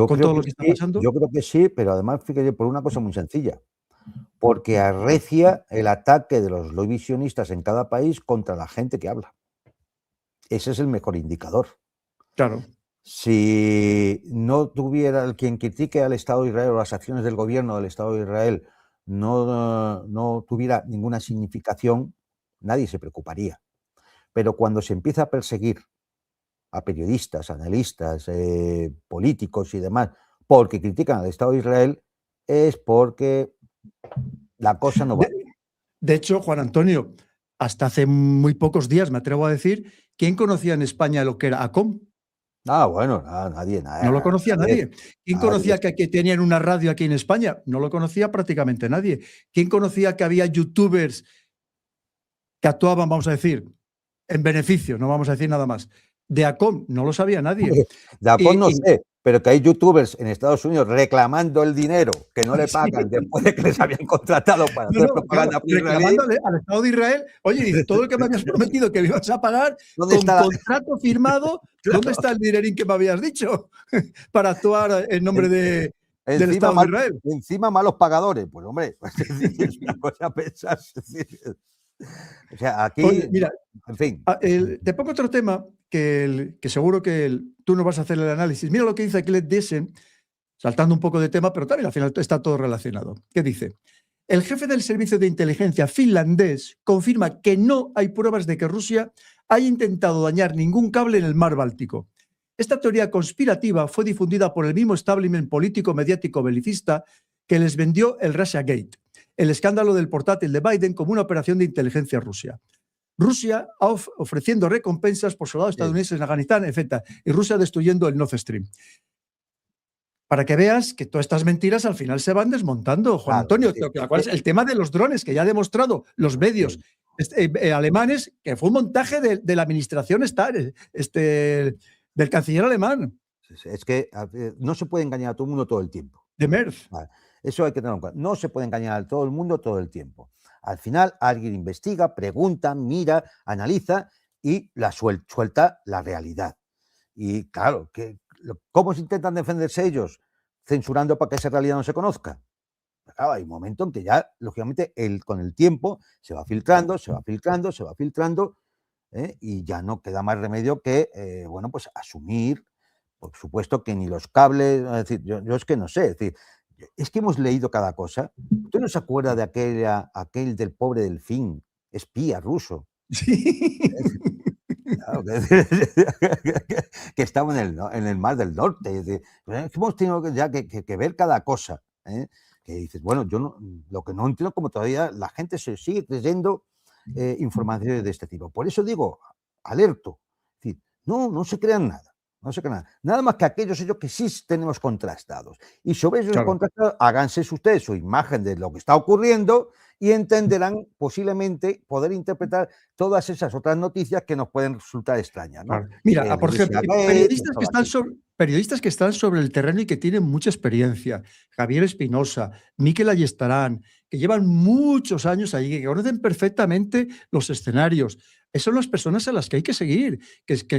con todo lo que está pasando? Yo creo que sí, pero además, fíjate, por una cosa muy sencilla, porque arrecia el ataque de los lobbies sionistas en cada país contra la gente que habla. Ese es el mejor indicador. Claro. Si no tuviera quien critique al Estado de Israel o las acciones del gobierno del Estado de Israel no tuviera ninguna significación, nadie se preocuparía. Pero cuando se empieza a perseguir a periodistas, analistas, políticos y demás, porque critican al Estado de Israel, es porque la cosa no va De, bien. de hecho, Juan Antonio, hasta hace muy pocos días, me atrevo a decir, ¿quién conocía en España lo que era ACOM? Ah, bueno, nadie, No lo conocía nadie, nadie. ¿Quién nadie. conocía que tenían una radio aquí en España? No lo conocía prácticamente nadie. ¿Quién conocía que había youtubers que actuaban, vamos a decir, en beneficio, no vamos a decir nada más? De ACOM, no lo sabía nadie. Dacón no Y, sé, pero que hay youtubers en Estados Unidos reclamando el dinero que no le sí, pagan después de que les habían contratado para no, hacer no, claro, propaganda pro-israelí. reclamándole al Estado de Israel, oye, dice, todo lo que me habías prometido que me ibas a pagar ¿Dónde con está la...? contrato firmado, ¿dónde Claro, está el dinerín que me habías dicho para actuar en nombre en- del encima, Estado de Israel? encima malos pagadores. Pues hombre, es decir, es una cosa a pensar. Es decir, o sea, Oye, aquí, mira, en fin. te pongo otro tema que seguro que tú no vas a hacer el análisis. Mira lo que dice Clet Diesen, saltando un poco de tema, pero también al final está todo relacionado. ¿Qué dice? El jefe del servicio de inteligencia finlandés confirma que no hay pruebas de que Rusia haya intentado dañar ningún cable en el mar Báltico. Esta teoría conspirativa fue difundida por el mismo establishment político mediático belicista que les vendió el Russiagate, el escándalo del portátil de Biden como una operación de inteligencia rusa. Rusia ofreciendo recompensas por soldados estadounidenses en Afganistán, etc. Y Rusia destruyendo el Nord Stream. Para que veas que todas estas mentiras al final se van desmontando, Juan Claro, es Antonio. decir, El tema de los drones, que ya ha demostrado los medios alemanes, que fue un montaje de la administración del canciller alemán, es que no se puede engañar a todo el mundo todo el tiempo. de Merz. Vale, eso hay que tenerlo en cuenta. No se puede engañar a todo el mundo todo el tiempo. Al final alguien investiga, pregunta, mira, analiza y suelta la realidad. Y claro, ¿cómo se intentan defenderse ellos? Censurando para que esa realidad no se conozca. Claro, hay un momento en que ya, lógicamente, con el tiempo se va filtrando, se va filtrando, se va filtrando, y ya no queda más remedio que, bueno, pues asumir, por supuesto, que ni los cables, es decir, yo es que no sé, es decir, es que hemos leído cada cosa. ¿Usted no se acuerda de aquel del pobre delfín, espía ruso? Sí. Claro, que estaba en el Mar del Norte. Es decir, hemos tenido ya que ver cada cosa. Que dices, bueno, yo no, lo que no entiendo es cómo todavía la gente se sigue creyendo informaciones de este tipo. Por eso digo, alerto. Es decir, no se crean nada. No sé qué nada. Nada más que aquellos hechos que sí tenemos contrastados. Y sobre esos Claro. contrastados, háganse ustedes su imagen de lo que está ocurriendo y entenderán posiblemente poder interpretar todas esas otras noticias que nos pueden resultar extrañas, ¿no? Claro. Mira, Que la por iglesia ejemplo, gay, que todo aquello. periodistas que están sobre el terreno y que tienen mucha experiencia. Javier Espinosa, Mikel Ayestarán, que llevan muchos años allí, que conocen perfectamente los escenarios. Esas son las personas a las que hay que seguir.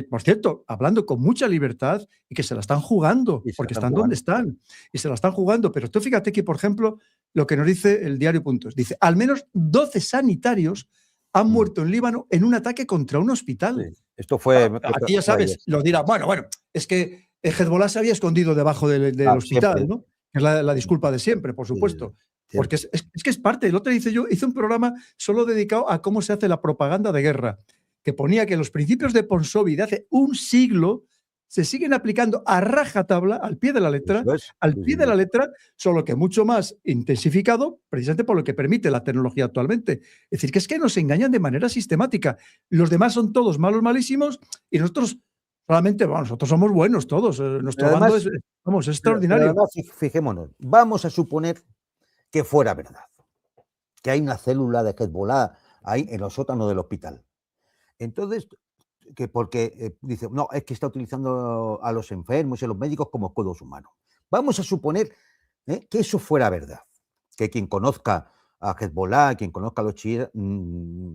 Por cierto, hablando con mucha libertad y que se la están jugando, Y se la porque están están donde jugando. están y se la están jugando. Pero tú fíjate que, por ejemplo, lo que nos dice el diario Puntos. Dice, al menos 12 sanitarios han Mm, muerto en Líbano en un ataque contra un sí. hospital. Esto fue, Aquí ya fue ayer. sabes, lo dirá, bueno, es que Hezbollah se había escondido debajo del Ah, hospital, siempre. ¿no? Es la disculpa de siempre, por Sí, sí, sí. supuesto. Porque Cierto. es que es parte. El otro dice yo, hice un programa solo dedicado a cómo se hace la propaganda de guerra, que ponía que los principios de Ponsonby de hace un siglo se siguen aplicando a rajatabla, Eso es. al Sí, pie sí, de sí. la letra, solo que mucho más intensificado, precisamente por lo que permite la tecnología actualmente. Es decir, que es que nos engañan de manera sistemática. Los demás son todos malos, malísimos, y nosotros solamente, bueno, nosotros somos buenos todos. Pero Nuestro bando además, es, vamos, es pero extraordinario. además, fijémonos, vamos a suponer que fuera verdad, que hay una célula de Hezbollah ahí en los sótanos del hospital. Entonces, que porque dice, no, es que está utilizando a los enfermos y a los médicos como escudos humanos. Vamos a suponer que eso fuera verdad, que quien conozca a Hezbollah, quien conozca a los chiíes,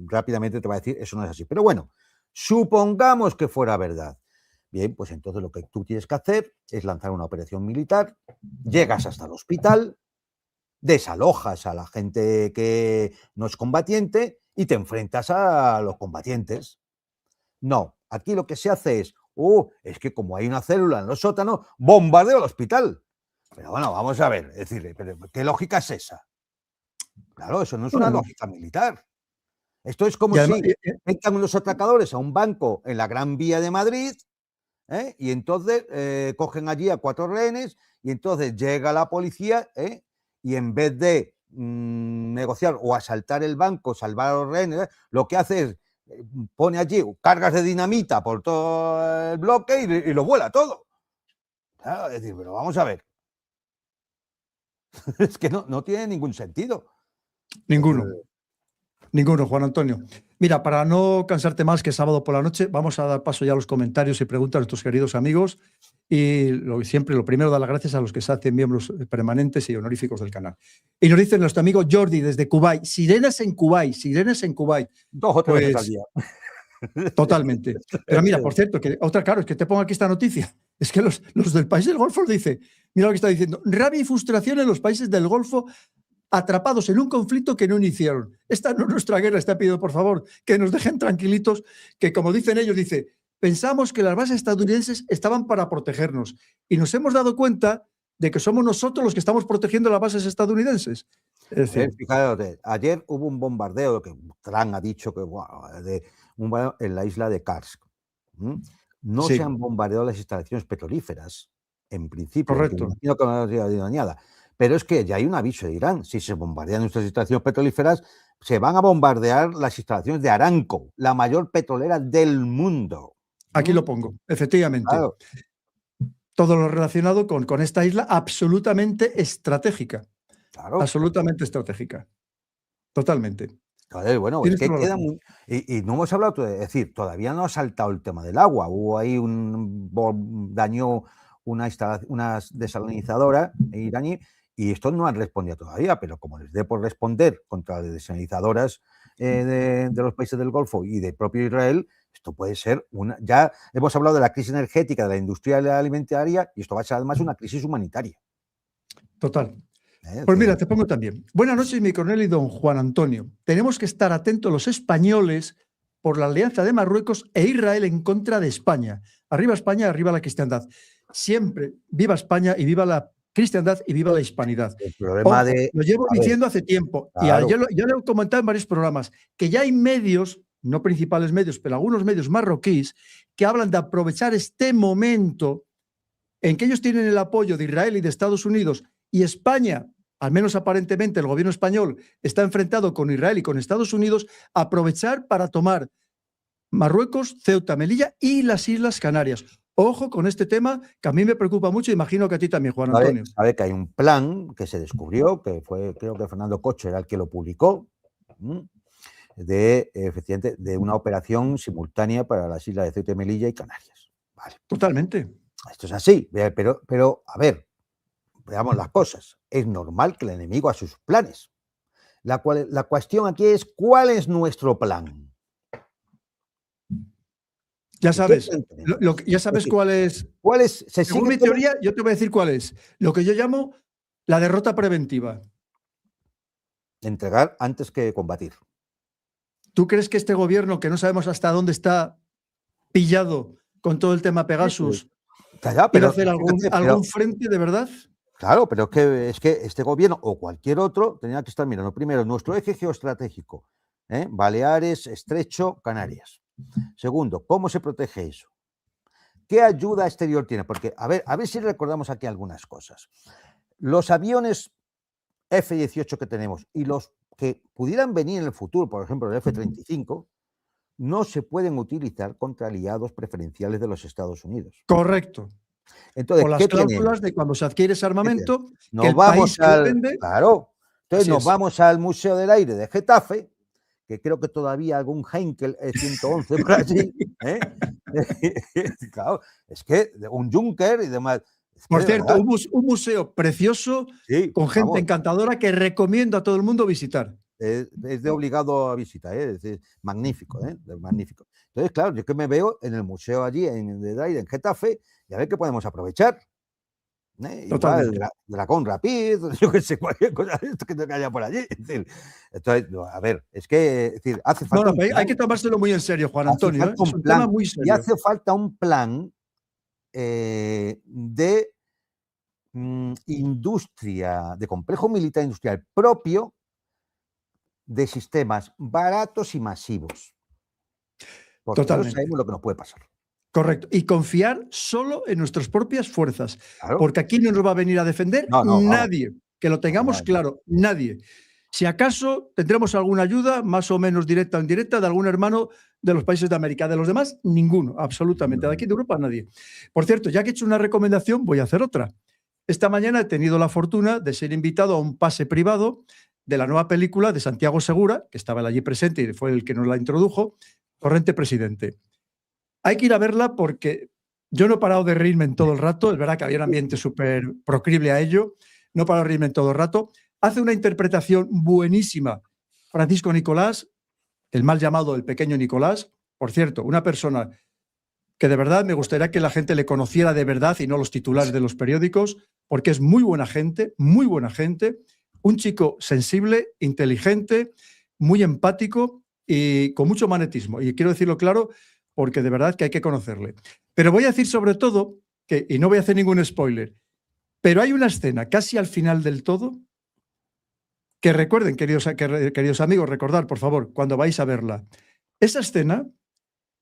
rápidamente te va a decir, eso no es así. Pero bueno, supongamos que fuera verdad. Bien, pues entonces lo que tú tienes que hacer es lanzar una operación militar, llegas hasta el hospital, desalojas a la gente que no es combatiente y te enfrentas a los combatientes. No, aquí lo que se hace es que como hay una célula en los sótanos, bombardeo el hospital. Pero bueno, vamos a ver, es decir, pero ¿qué lógica es esa? Claro, eso no es una Bueno, lógica militar. Esto es como y además, si entran unos atracadores a un banco en la Gran Vía de Madrid, y entonces cogen allí a 4 rehenes y entonces llega la policía y en vez de negociar o asaltar el banco, salvar a los rehenes, lo que hace es pone allí cargas de dinamita por todo el bloque y lo vuela todo. Claro, es decir, pero vamos a ver, es que no tiene ningún sentido. ninguno. Ninguno, Juan Antonio. Mira, para no cansarte más que sábado por la noche, vamos a dar paso ya a los comentarios y preguntas de nuestros queridos amigos. Y siempre lo primero, dar las gracias a los que se hacen miembros permanentes y honoríficos del canal. Y nos dice nuestro amigo Jordi desde Kuwait, sirenas en Kuwait, sirenas en Kuwait. 2 o 3 veces al Pues día. totalmente. Pero mira, por cierto, que otra, claro, es que te pongo aquí esta noticia. Es que los del país del Golfo dice, mira lo que está diciendo, rabia y frustración en los países del Golfo atrapados en un conflicto que no iniciaron. Esta no es nuestra guerra, está pidiendo, por favor, que nos dejen tranquilitos, que como dicen ellos, dice, pensamos que las bases estadounidenses estaban para protegernos y nos hemos dado cuenta de que somos nosotros los que estamos protegiendo las bases estadounidenses. Es A ver, decir, fíjate, ayer hubo un bombardeo, que Trump ha dicho que de un bombardeo en la isla de Karsk. No se sí, han bombardeado las instalaciones petrolíferas, en principio, aunque me correcto. imagino que no ha sido dañada. Pero es que ya hay un aviso de Irán. Si se bombardean nuestras instalaciones petrolíferas, se van a bombardear las instalaciones de Aramco, la mayor petrolera del mundo. Aquí lo pongo, efectivamente. Claro, Todo lo relacionado con esta isla absolutamente estratégica. claro. Absolutamente estratégica. Totalmente. Joder, bueno, es Tienes que toda la queda razón. muy y no hemos hablado, es decir, todavía no ha saltado el tema del agua. Hubo ahí dañó una desalinizadora iraní y estos no han respondido todavía, pero como les dé por responder contra las desalinizadoras de los países del Golfo y de propio Israel, esto puede ser ya hemos hablado de la crisis energética, de la industria alimentaria y esto va a ser además una crisis humanitaria. Total. Es Pues mira, decir, te pongo también. Buenas noches, mi coronel y don Juan Antonio. Tenemos que estar atentos los españoles por la alianza de Marruecos e Israel en contra de España. Arriba España, arriba la cristiandad. Siempre, viva España y viva la cristiandad y viva la hispanidad. el problema Ojo, de lo llevo a ver, diciendo hace tiempo y claro, ya lo he comentado en varios programas, que ya hay medios, no principales medios, pero algunos medios marroquíes, que hablan de aprovechar este momento en que ellos tienen el apoyo de Israel y de Estados Unidos y España, al menos aparentemente el gobierno español está enfrentado con Israel y con Estados Unidos, aprovechar para tomar Marruecos, Ceuta, Melilla y las Islas Canarias. Ojo con este tema que a mí me preocupa mucho, imagino que a ti también, Juan Antonio. Sabe que hay un plan que se descubrió, que fue, creo que Fernando Cocho era el que lo publicó, efectivamente, de una operación simultánea para las islas de Ceuta y Melilla y Canarias. Vale. Totalmente. Esto es así, pero a ver, veamos las cosas. Es normal que el enemigo haga sus planes. La cuestión aquí es, ¿cuál es nuestro plan? Ya sabes, ya sabes decir, cuál es. ¿cuál es? Según mi teoría, yo te voy a decir cuál es. Lo que yo llamo la derrota preventiva. Entregar antes que combatir. ¿Tú crees que este gobierno, que no sabemos hasta dónde está pillado con todo el tema Pegasus, quiere hacer algún frente de verdad? Claro, pero es que este gobierno o cualquier otro tenía que estar mirando primero nuestro eje geoestratégico, Baleares, Estrecho, Canarias. Segundo, ¿cómo se protege eso? ¿Qué ayuda exterior tiene? Porque, a ver si recordamos aquí algunas cosas. Los aviones F-18 que tenemos y los que pudieran venir en el futuro, por ejemplo el F-35, no se pueden utilizar contra aliados preferenciales de los Estados Unidos. Correcto. Entonces, por las cláusulas de cuando se adquiere ese armamento, nos que el vamos país que lo vende. Claro. Entonces nos vamos al Museo del Aire de Getafe, que creo que todavía algún Heinkel E-111 por allí. Claro, es que un Junker y demás. Por cierto, un museo precioso, sí, con gente encantadora que recomiendo a todo el mundo visitar. Es de obligado a visita, es magnífico, magnífico. Entonces, claro, yo que me veo en el museo allí, en el aire, en Getafe, y a ver qué podemos aprovechar. Igual, Dragón Rapid, yo que sé, cualquier cosa que haya por allí. Entonces, a ver, es que hace falta. Hay que tomárselo muy en serio, Juan Antonio. Es un tema muy serio. Y hace falta un plan de industria, de complejo militar industrial propio, de sistemas baratos y masivos. Porque no sabemos lo que nos puede pasar. Correcto. Y confiar solo en nuestras propias fuerzas. Claro. Porque aquí no nos va a venir a defender nadie. Que lo tengamos claro, nadie. Si acaso tendremos alguna ayuda, más o menos directa o indirecta, de algún hermano de los países de América. De los demás, ninguno, absolutamente. De aquí de Europa, nadie. Por cierto, ya que he hecho una recomendación, voy a hacer otra. Esta mañana he tenido la fortuna de ser invitado a un pase privado de la nueva película de Santiago Segura, que estaba allí presente y fue el que nos la introdujo, Torrente Presidente. Hay que ir a verla porque yo no he parado de reírme en todo el rato. Es verdad que había un ambiente súper proclive a ello. No he parado de reírme en todo el rato. Hace una interpretación buenísima Francisco Nicolás, el mal llamado el pequeño Nicolás. Por cierto, una persona que de verdad me gustaría que la gente le conociera de verdad y no los titulares de los periódicos, porque es muy buena gente, un chico sensible, inteligente, muy empático y con mucho magnetismo. Y quiero decirlo claro, porque de verdad que hay que conocerle. Pero voy a decir sobre todo, y no voy a hacer ningún spoiler, pero hay una escena casi al final del todo, que recuerden, queridos amigos, recordar, por favor, cuando vais a verla. Esa escena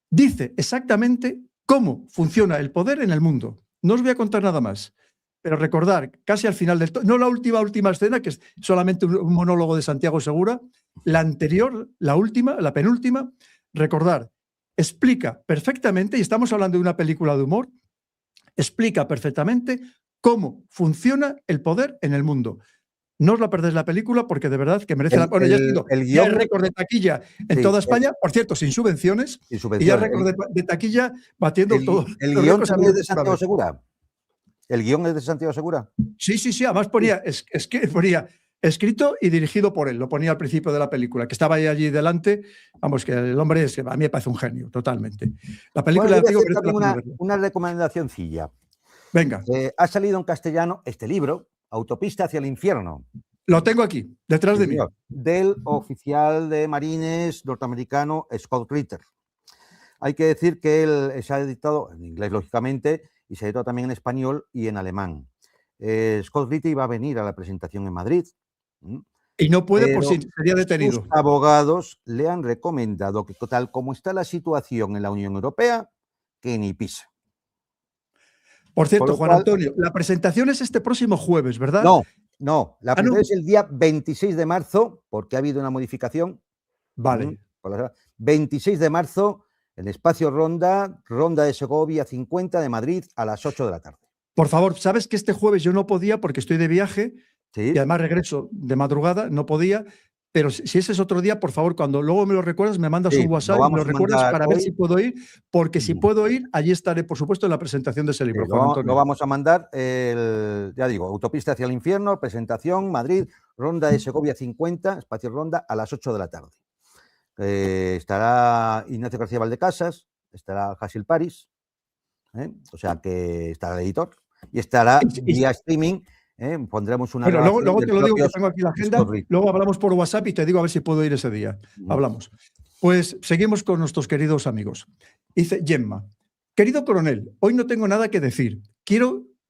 dice exactamente cómo funciona el poder en el mundo. No os voy a contar nada más, pero recordar, casi al final del todo, no la última escena, que es solamente un monólogo de Santiago Segura, la anterior, la penúltima, recordar, explica perfectamente, y estamos hablando de una película de humor, explica perfectamente cómo funciona el poder en el mundo. No os la perdéis la película porque de verdad que merece la pena. Ya es récord de taquilla en toda España, por cierto, sin subvenciones. Y ya récord de taquilla batiendo todo. ¿El guión también es de Santiago Segura? ¿El guión es de Santiago Segura? Sí. Además ponía escrito y dirigido por él. Lo ponía al principio de la película, que estaba allí delante. Vamos, que el hombre a mí me parece un genio, totalmente. La película una recomendacióncilla. Venga. Ha salido en castellano este libro, Autopista hacia el infierno. Lo tengo aquí, detrás de mí. Del oficial de marines norteamericano Scott Ritter. Hay que decir que él se ha editado en inglés, lógicamente, y se ha editado también en español y en alemán. Scott Ritter iba a venir a la presentación en Madrid. Y no puede por si sería detenido. Sus abogados le han recomendado que, tal como está la situación en la Unión Europea, que ni pisa. Por cierto, Juan Antonio, la presentación es este próximo jueves, ¿verdad? No, la presentación es el día 26 de marzo, porque ha habido una modificación. Vale. 26 de marzo En Espacio Ronda, Ronda de Segovia 50 de Madrid a las 8 de la tarde. Por favor, sabes que este jueves yo no podía porque estoy de viaje ¿Sí? y además regreso de madrugada, no podía, pero si ese es otro día, por favor, cuando luego me lo recuerdas, me mandas Sí, un lo WhatsApp y me lo vamos a recuerdas mandar para ver hoy. si puedo ir, porque si puedo ir, allí estaré, por supuesto, en la presentación de ese libro, Juan Lo Antonio. vamos a mandar, ya digo, Autopista hacia el infierno, presentación, Madrid, Ronda de Segovia 50, Espacio Ronda, a las 8 de la tarde. Estará Ignacio García Valdecasas, estará Jasil Paris, o sea que estará el editor, y estará vía streaming, pondremos una Bueno, grabación luego del te lo digo que propio tengo aquí la agenda, Scott Reed. luego hablamos por WhatsApp y te digo a ver si puedo ir ese día. Hablamos. Pues seguimos con nuestros queridos amigos. Dice Gemma, querido coronel, hoy no tengo nada que decir,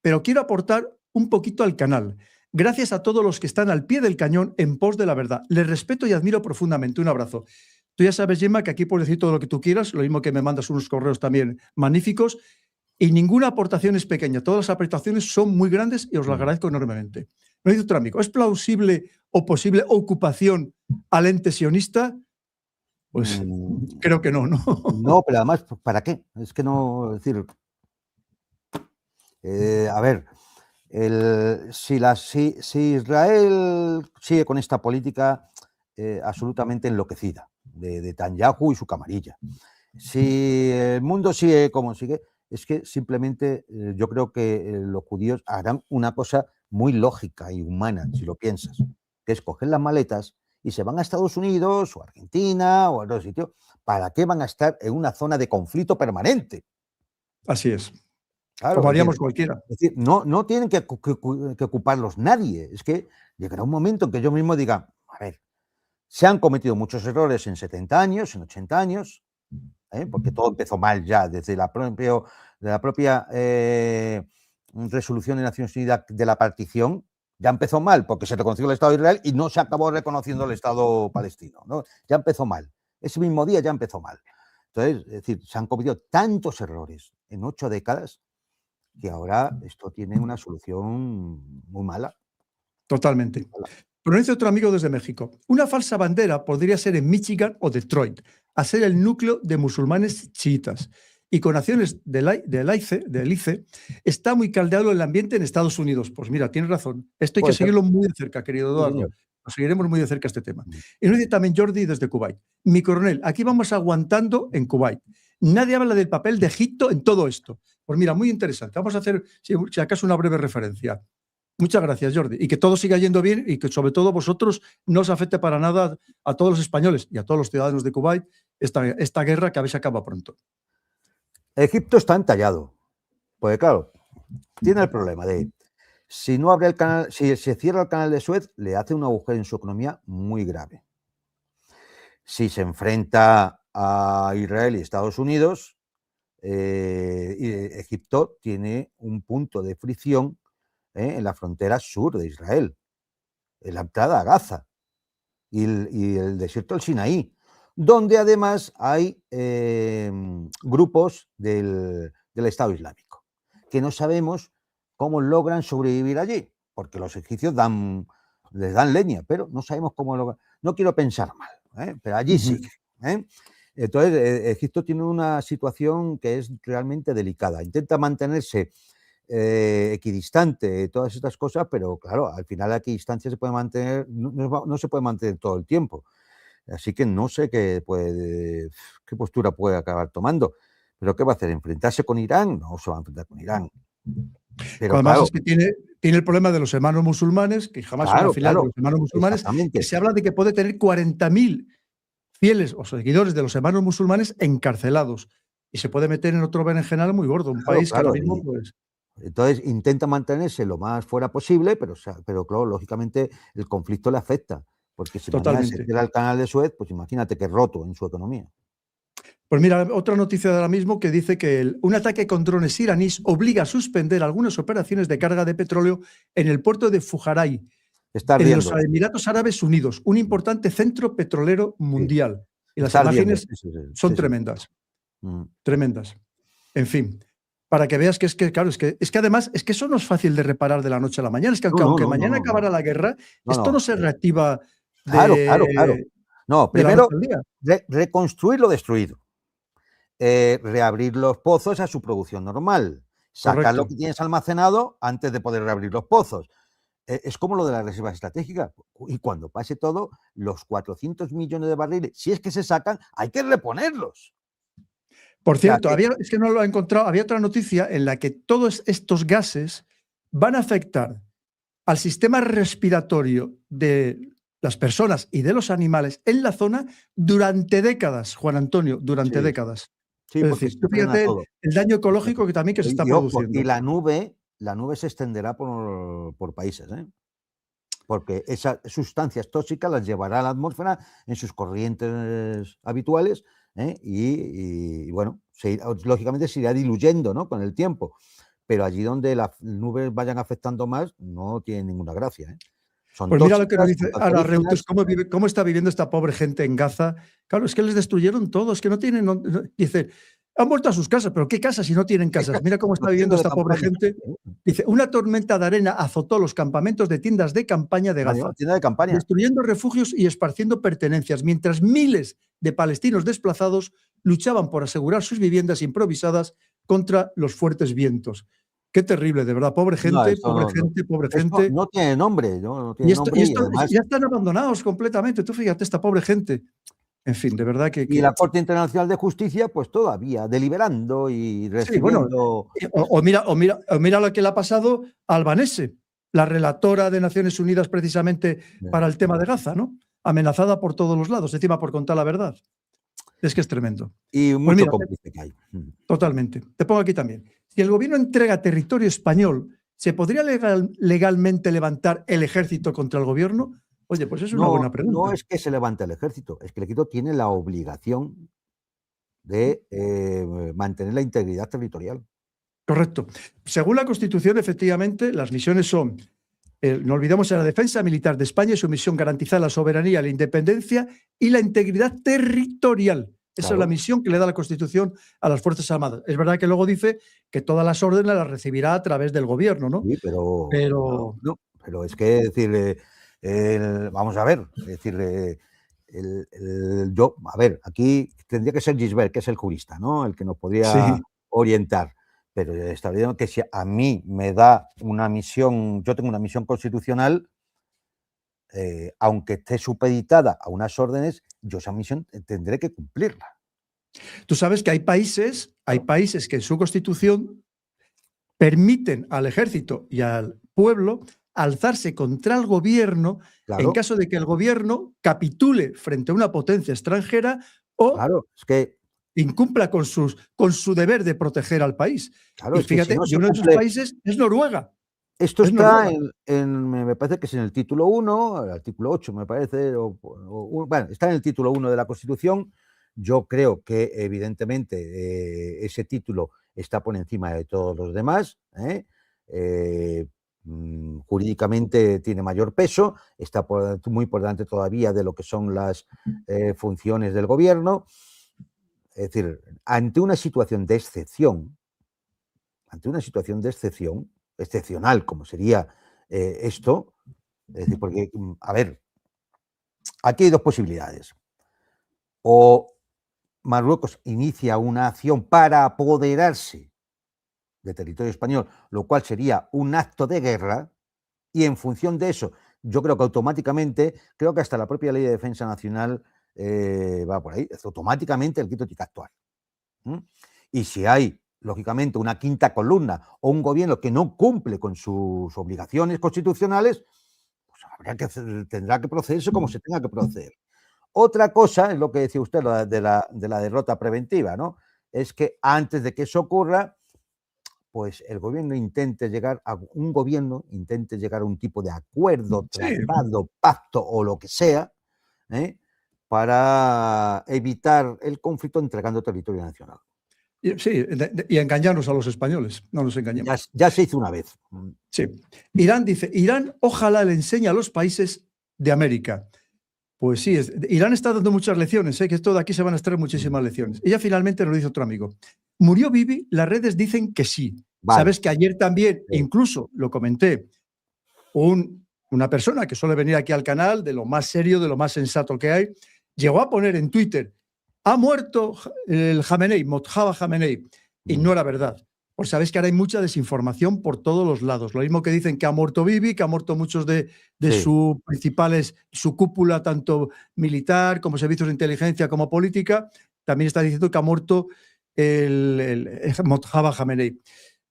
pero quiero aportar un poquito al canal. Gracias a todos los que están al pie del cañón en pos de la verdad. Les respeto y admiro profundamente. Un abrazo. Tú ya sabes, Gemma, que aquí puedes decir todo lo que tú quieras, lo mismo que me mandas unos correos también magníficos, y ninguna aportación es pequeña. Todas las aportaciones son muy grandes y os lo agradezco enormemente. Me dice otro amigo, ¿es plausible o posible ocupación al ente sionista? Pues creo que no, ¿no? No, pero además, ¿para qué? Es que no, es decir, a ver, si Israel sigue con esta política absolutamente enloquecida de Netanyahu y su camarilla, si el mundo sigue como sigue, es que simplemente yo creo que los judíos harán una cosa muy lógica y humana, si lo piensas, que es coger las maletas y se van a Estados Unidos o a Argentina o a otro sitio. ¿Para qué van a estar en una zona de conflicto permanente? Así es. Claro, Como haríamos cualquiera. Es decir, no tienen que ocuparlos nadie. Es que llegará un momento en que yo mismo diga, a ver, se han cometido muchos errores en 70 años, en 80 años, porque todo empezó mal ya desde la propia resolución de Naciones Unidas de la partición. Ya empezó mal porque se reconoció el Estado de Israel y no se acabó reconociendo el Estado palestino, ¿no? Ya empezó mal. Ese mismo día ya empezó mal. Entonces, es decir, se han cometido tantos errores en 8 décadas que ahora esto tiene una solución muy mala. Totalmente. Pero dice otro amigo desde México, una falsa bandera podría ser en Michigan o Detroit, a ser el núcleo de musulmanes chiitas. Y con acciones del ICE está muy caldeado el ambiente en Estados Unidos. Pues mira, tienes razón. Esto hay que seguirlo muy de cerca, querido Eduardo. Lo seguiremos muy de cerca este tema. Y nos dice también Jordi desde Kuwait. Mi coronel, aquí vamos aguantando en Kuwait. Nadie habla del papel de Egipto en todo esto. Pues mira, muy interesante. Vamos a hacer, si acaso, una breve referencia. Muchas gracias, Jordi. Y que todo siga yendo bien y que sobre todo vosotros no os afecte para nada a todos los españoles y a todos los ciudadanos de Kuwait esta guerra que a ver si acaba pronto. Egipto está entallado. Porque claro, tiene el problema de si no abre el canal, si se cierra el canal de Suez, le hace un agujero en su economía muy grave. Si se enfrenta a Israel y Estados Unidos, Egipto tiene un punto de fricción en la frontera sur de Israel, en la entrada a Gaza y el desierto del Sinaí, donde además hay grupos del Estado Islámico, que no sabemos cómo logran sobrevivir allí, porque los egipcios les dan leña, pero no sabemos cómo logran. No quiero pensar mal, pero allí sigue. Entonces, Egipto tiene una situación que es realmente delicada. Intenta mantenerse equidistante, todas estas cosas, pero claro, al final la equidistancia se puede mantener, no se puede mantener todo el tiempo. Así que no sé qué postura puede acabar tomando. ¿Pero qué va a hacer? ¿Enfrentarse con Irán? No se va a enfrentar con Irán. Pero además claro, es que tiene el problema de los hermanos musulmanes, que jamás son afiliados de los hermanos musulmanes, que se habla de que puede tener 40.000 fieles o seguidores de los hermanos musulmanes encarcelados. Y se puede meter en otro berenjenal muy gordo, un país que ahora mismo, pues... Entonces intenta mantenerse lo más fuera posible, pero claro, lógicamente el conflicto le afecta, porque si mañana se cierra el canal de Suez, pues imagínate que roto en su economía. Pues mira, otra noticia de ahora mismo que dice que un ataque con drones iraníes obliga a suspender algunas operaciones de carga de petróleo en el puerto de Fujairah, en los Emiratos Árabes Unidos, un importante centro petrolero mundial. Y las imágenes son tremendas. Tremendas. En fin, para que veas que claro, es que además es que eso no es fácil de reparar de la noche a la mañana. Es que aunque mañana acabara la guerra, esto no se reactiva Claro. No, primero reconstruir lo destruido. reabrir los pozos a su producción normal. Sacar lo Correcto. que tienes almacenado antes de poder reabrir los pozos. Es como lo de las reservas estratégicas. Y cuando pase todo, los 400 millones de barriles, si es que se sacan, hay que reponerlos. Por O sea, cierto, es que no lo he encontrado, había otra noticia en la que todos estos gases van a afectar al sistema respiratorio de las personas y de los animales en la zona durante décadas, Juan Antonio, durante sí, décadas. sí, Es porque decir, se tú frena fíjate todo. el daño ecológico que también que se está Y ojo, y produciendo. la nube se extenderá por países, ¿eh? Porque esas sustancias tóxicas las llevará a la atmósfera en sus corrientes habituales, ¿eh? Y bueno, lógicamente se irá diluyendo, ¿no?, con el tiempo. Pero allí donde las nubes vayan afectando más, no tiene ninguna gracia, ¿eh? Son Pues mira lo que nos tóxicas, son dice ahora Reuter, cancerígenas. cómo está viviendo esta pobre gente en Gaza. Claro, es que les destruyeron todo, es que no tienen, dice, han vuelto a sus casas, pero ¿qué casas si no tienen casas? Mira cómo está Los viviendo tiendas de esta pobre campaña. gente. Dice, una tormenta de arena azotó los campamentos de tiendas de campaña de Adiós, Gaza, tienda de campaña. destruyendo refugios y esparciendo pertenencias, mientras miles de palestinos desplazados luchaban por asegurar sus viviendas improvisadas contra los fuertes vientos. Qué terrible, de verdad, pobre No, gente, esto pobre no, no. gente, pobre Esto gente. no tiene nombre, no Y tiene esto, y nombre y esto además. ya están abandonados completamente. Tú fíjate, esta pobre gente. En fin, de verdad Y la Corte Internacional de Justicia, pues todavía deliberando y sí, bueno, recibiendo. o mira lo que le ha pasado a Albanese, la relatora de Naciones Unidas precisamente para el tema de Gaza, ¿no? Amenazada por todos los lados, encima por contar la verdad. Es que es tremendo. Y Pues mucho mira, cómplice que hay. totalmente. Te pongo aquí también. Si el gobierno entrega territorio español, ¿se podría legalmente levantar el ejército contra el gobierno? Oye, pues es una No, buena no pregunta. es que se levante el ejército, es que el ejército tiene la obligación de mantener la integridad territorial. Correcto. Según la Constitución, efectivamente, las misiones son, no olvidemos, la defensa militar de España y su misión garantizar la soberanía, la independencia y la integridad territorial. Esa es la Claro. misión que le da la Constitución a las Fuerzas Armadas. Es verdad que luego dice que todas las órdenes las recibirá a través del gobierno, ¿no? Sí, pero Pero no, pero es que, es decir, vamos a ver, es decir, yo, a ver, aquí tendría que ser Gisbert, que es el jurista, ¿no?, el que nos podría sí, orientar, pero está bien que si a mí me da una misión, yo tengo una misión constitucional, aunque esté supeditada a unas órdenes, yo esa misión tendré que cumplirla. tú sabes que hay países Claro, que en su Constitución permiten al ejército y al pueblo alzarse contra el gobierno en claro, caso de que el gobierno capitule frente a una potencia extranjera o claro, es que, incumpla con su deber de proteger al país. claro, Y es que si fíjate, no y se uno de esos cumple. países es Noruega. Esto Es está Noruega. me parece que es en el título 1, el artículo 8 me parece, bueno, está en el título 1 de la Constitución. Yo creo que evidentemente ese título está por encima de todos los demás, ¿eh? Jurídicamente tiene mayor peso, está muy por delante todavía de lo que son las funciones del gobierno. Es decir, ante una situación de excepción, excepcional como sería esto, es decir, porque, a ver, aquí hay dos posibilidades. O Marruecos inicia una acción para apoderarse de territorio español, lo cual sería un acto de guerra, y en función de eso, yo creo que automáticamente, creo que hasta la propia Ley de Defensa Nacional va por ahí, automáticamente el Quito tiene que actuar. Y si hay, lógicamente, una quinta columna o un gobierno que no cumple con sus obligaciones constitucionales, pues tendrá que procederse como se tenga que proceder. Otra cosa es lo que decía usted, de la derrota preventiva, ¿no? Es que antes de que eso ocurra, pues el gobierno intente llegar a un tipo de acuerdo, Sí, tratado, pacto o lo que sea, ¿eh?, para evitar el conflicto entregando territorio nacional. sí, y engañarnos a los españoles, no nos engañemos. Ya se hizo una vez. Sí. Irán dice, Irán ojalá le enseñe a los países de América. Pues sí, Irán está dando muchas lecciones, que esto de aquí se van a extraer muchísimas lecciones. Ella finalmente nos lo dice otro amigo. ¿Murió Bibi? Las redes dicen que sí. Vale. Sabes que ayer también, Sí. incluso lo comenté, una persona que suele venir aquí al canal, de lo más serio, de lo más sensato que hay, llegó a poner en Twitter, ha muerto el Jamenei, Mojtaba Jamenei, y no era verdad. Pues sabéis que ahora hay mucha desinformación por todos los lados. Lo mismo que dicen que ha muerto Bibi, que ha muerto muchos de sus principales, su cúpula, tanto militar como servicios de inteligencia como política, también está diciendo que ha muerto el Mojtaba Jamenei.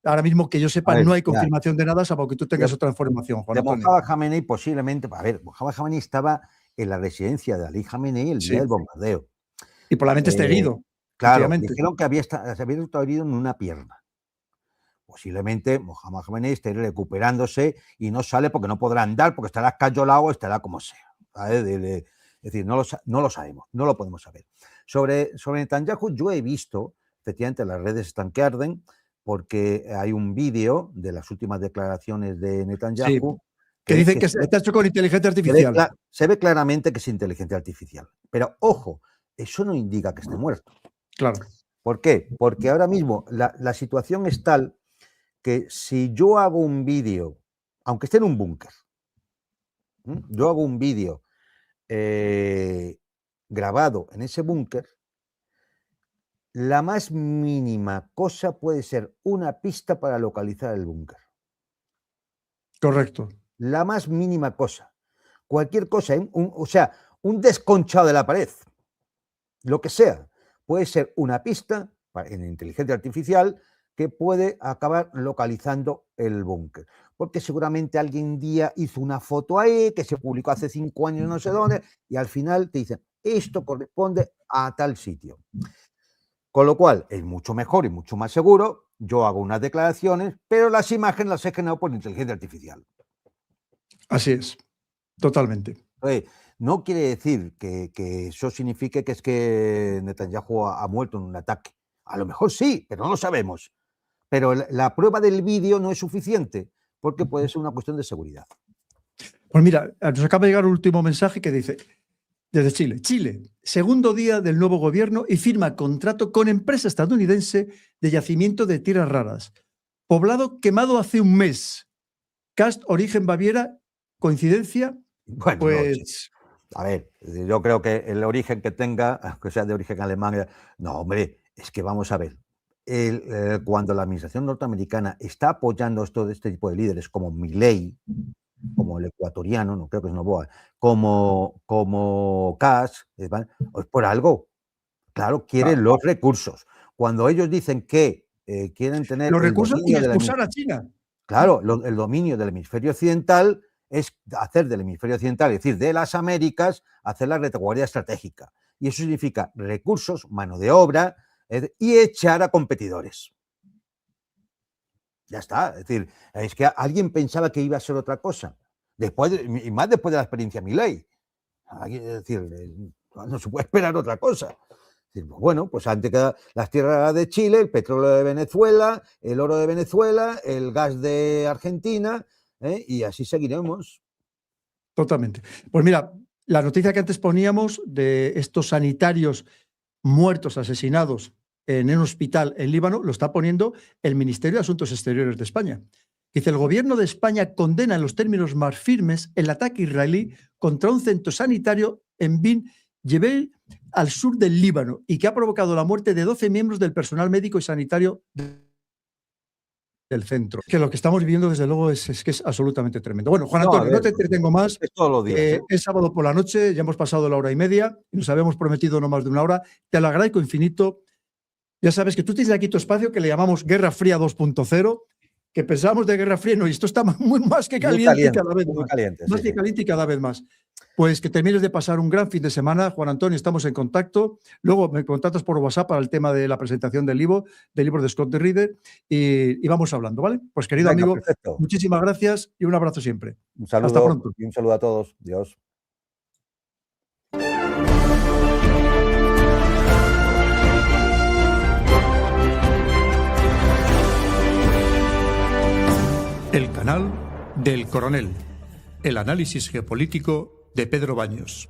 Ahora mismo, que yo sepa, no hay confirmación de nada, salvo que tú tengas otra información, Juan Antonio. Mojtaba Jamenei posiblemente, a ver, Mojtaba Jamenei estaba en la residencia de Ali Jamenei el día del bombardeo. Y probablemente esté herido. Claro, dijeron que había estado herido en una pierna. Posiblemente Mojtaba Jamenei esté recuperándose y no sale porque no podrá andar, porque estará escayolado, estará como sea. Es decir, no lo sabemos, no lo podemos saber. Sobre Netanyahu, yo he visto, efectivamente, las redes están que arden, porque hay un vídeo de las últimas declaraciones de Netanyahu. Que dicen que está hecho con inteligencia artificial. Se ve claramente que es inteligencia artificial. Pero, ojo, eso no indica que esté muerto. Claro. ¿Por qué? Porque ahora mismo la situación es tal que si yo hago un vídeo, aunque esté en un búnker, yo hago un vídeo grabado en ese búnker, la más mínima cosa puede ser una pista para localizar el búnker. Correcto. La más mínima cosa. Cualquier cosa, o sea, un desconchado de la pared, lo que sea, puede ser una pista en inteligencia artificial que puede acabar localizando el búnker. Porque seguramente alguien un día hizo una foto ahí, que se publicó hace 5 años no sé dónde, y al final te dicen, esto corresponde a tal sitio. Con lo cual, es mucho mejor y mucho más seguro. Yo hago unas declaraciones, pero las imágenes las he generado por inteligencia artificial. Así es, totalmente. No quiere decir que eso signifique que es que Netanyahu ha muerto en un ataque. A lo mejor sí, pero no lo sabemos. Pero la prueba del vídeo no es suficiente, porque puede ser una cuestión de seguridad. Pues mira, nos acaba de llegar un último mensaje que dice, desde Chile, Chile, segundo día del nuevo gobierno y firma contrato con empresa estadounidense de yacimiento de tierras raras. Poblado quemado hace un mes. Cast, origen Baviera, coincidencia. Bueno, pues... no, a ver, yo creo que el origen que tenga, aunque sea de origen alemán, no, hombre, es que vamos a ver. Cuando la administración norteamericana está apoyando este tipo de líderes como Milei, como el ecuatoriano, no creo que es Noboa, como Kass, es por algo. Claro, quieren los recursos. Cuando ellos dicen que quieren tener los recursos y expulsar a China. Claro, el dominio del hemisferio occidental es hacer del hemisferio occidental, es decir, de las Américas, hacer la retaguardia estratégica. Y eso significa recursos, mano de obra y echar a competidores. Ya está. Es decir, es que alguien pensaba que iba a ser otra cosa. Y más después de la experiencia Milei. Es decir, no se puede esperar otra cosa. Bueno, pues antes que las tierras de Chile, el petróleo de Venezuela, el oro de Venezuela, el gas de Argentina, y así seguiremos. Totalmente. Pues mira, la noticia que antes poníamos de estos sanitarios muertos, asesinados en un hospital en Líbano, lo está poniendo el Ministerio de Asuntos Exteriores de España. Dice, el gobierno de España condena en los términos más firmes el ataque israelí contra un centro sanitario en Bin Jebel, al sur del Líbano, y que ha provocado la muerte de 12 miembros del personal médico y sanitario del centro. Que lo que estamos viviendo, desde luego, es que es absolutamente tremendo. Bueno, Juan Antonio, no te entretengo más. Es todos los días. Es sábado por la noche, ya hemos pasado la 1:30, y nos habíamos prometido no más de 1 hora. Te lo agradezco infinito. Ya sabes que tú tienes aquí tu espacio que le llamamos Guerra Fría 2.0, que pensábamos de Guerra Fría, no, y esto está más que caliente cada vez más. Más que caliente y cada vez más. Pues que termines de pasar un gran fin de semana, Juan Antonio, estamos en contacto. Luego me contactas por WhatsApp para el tema de la presentación del libro de Scott Reader, y vamos hablando, ¿vale? Pues querido amigo, perfecto. Muchísimas gracias y un abrazo siempre. Un saludo. Hasta pronto. Y un saludo a todos. Dios. El canal del Coronel. El análisis geopolítico de Pedro Baños.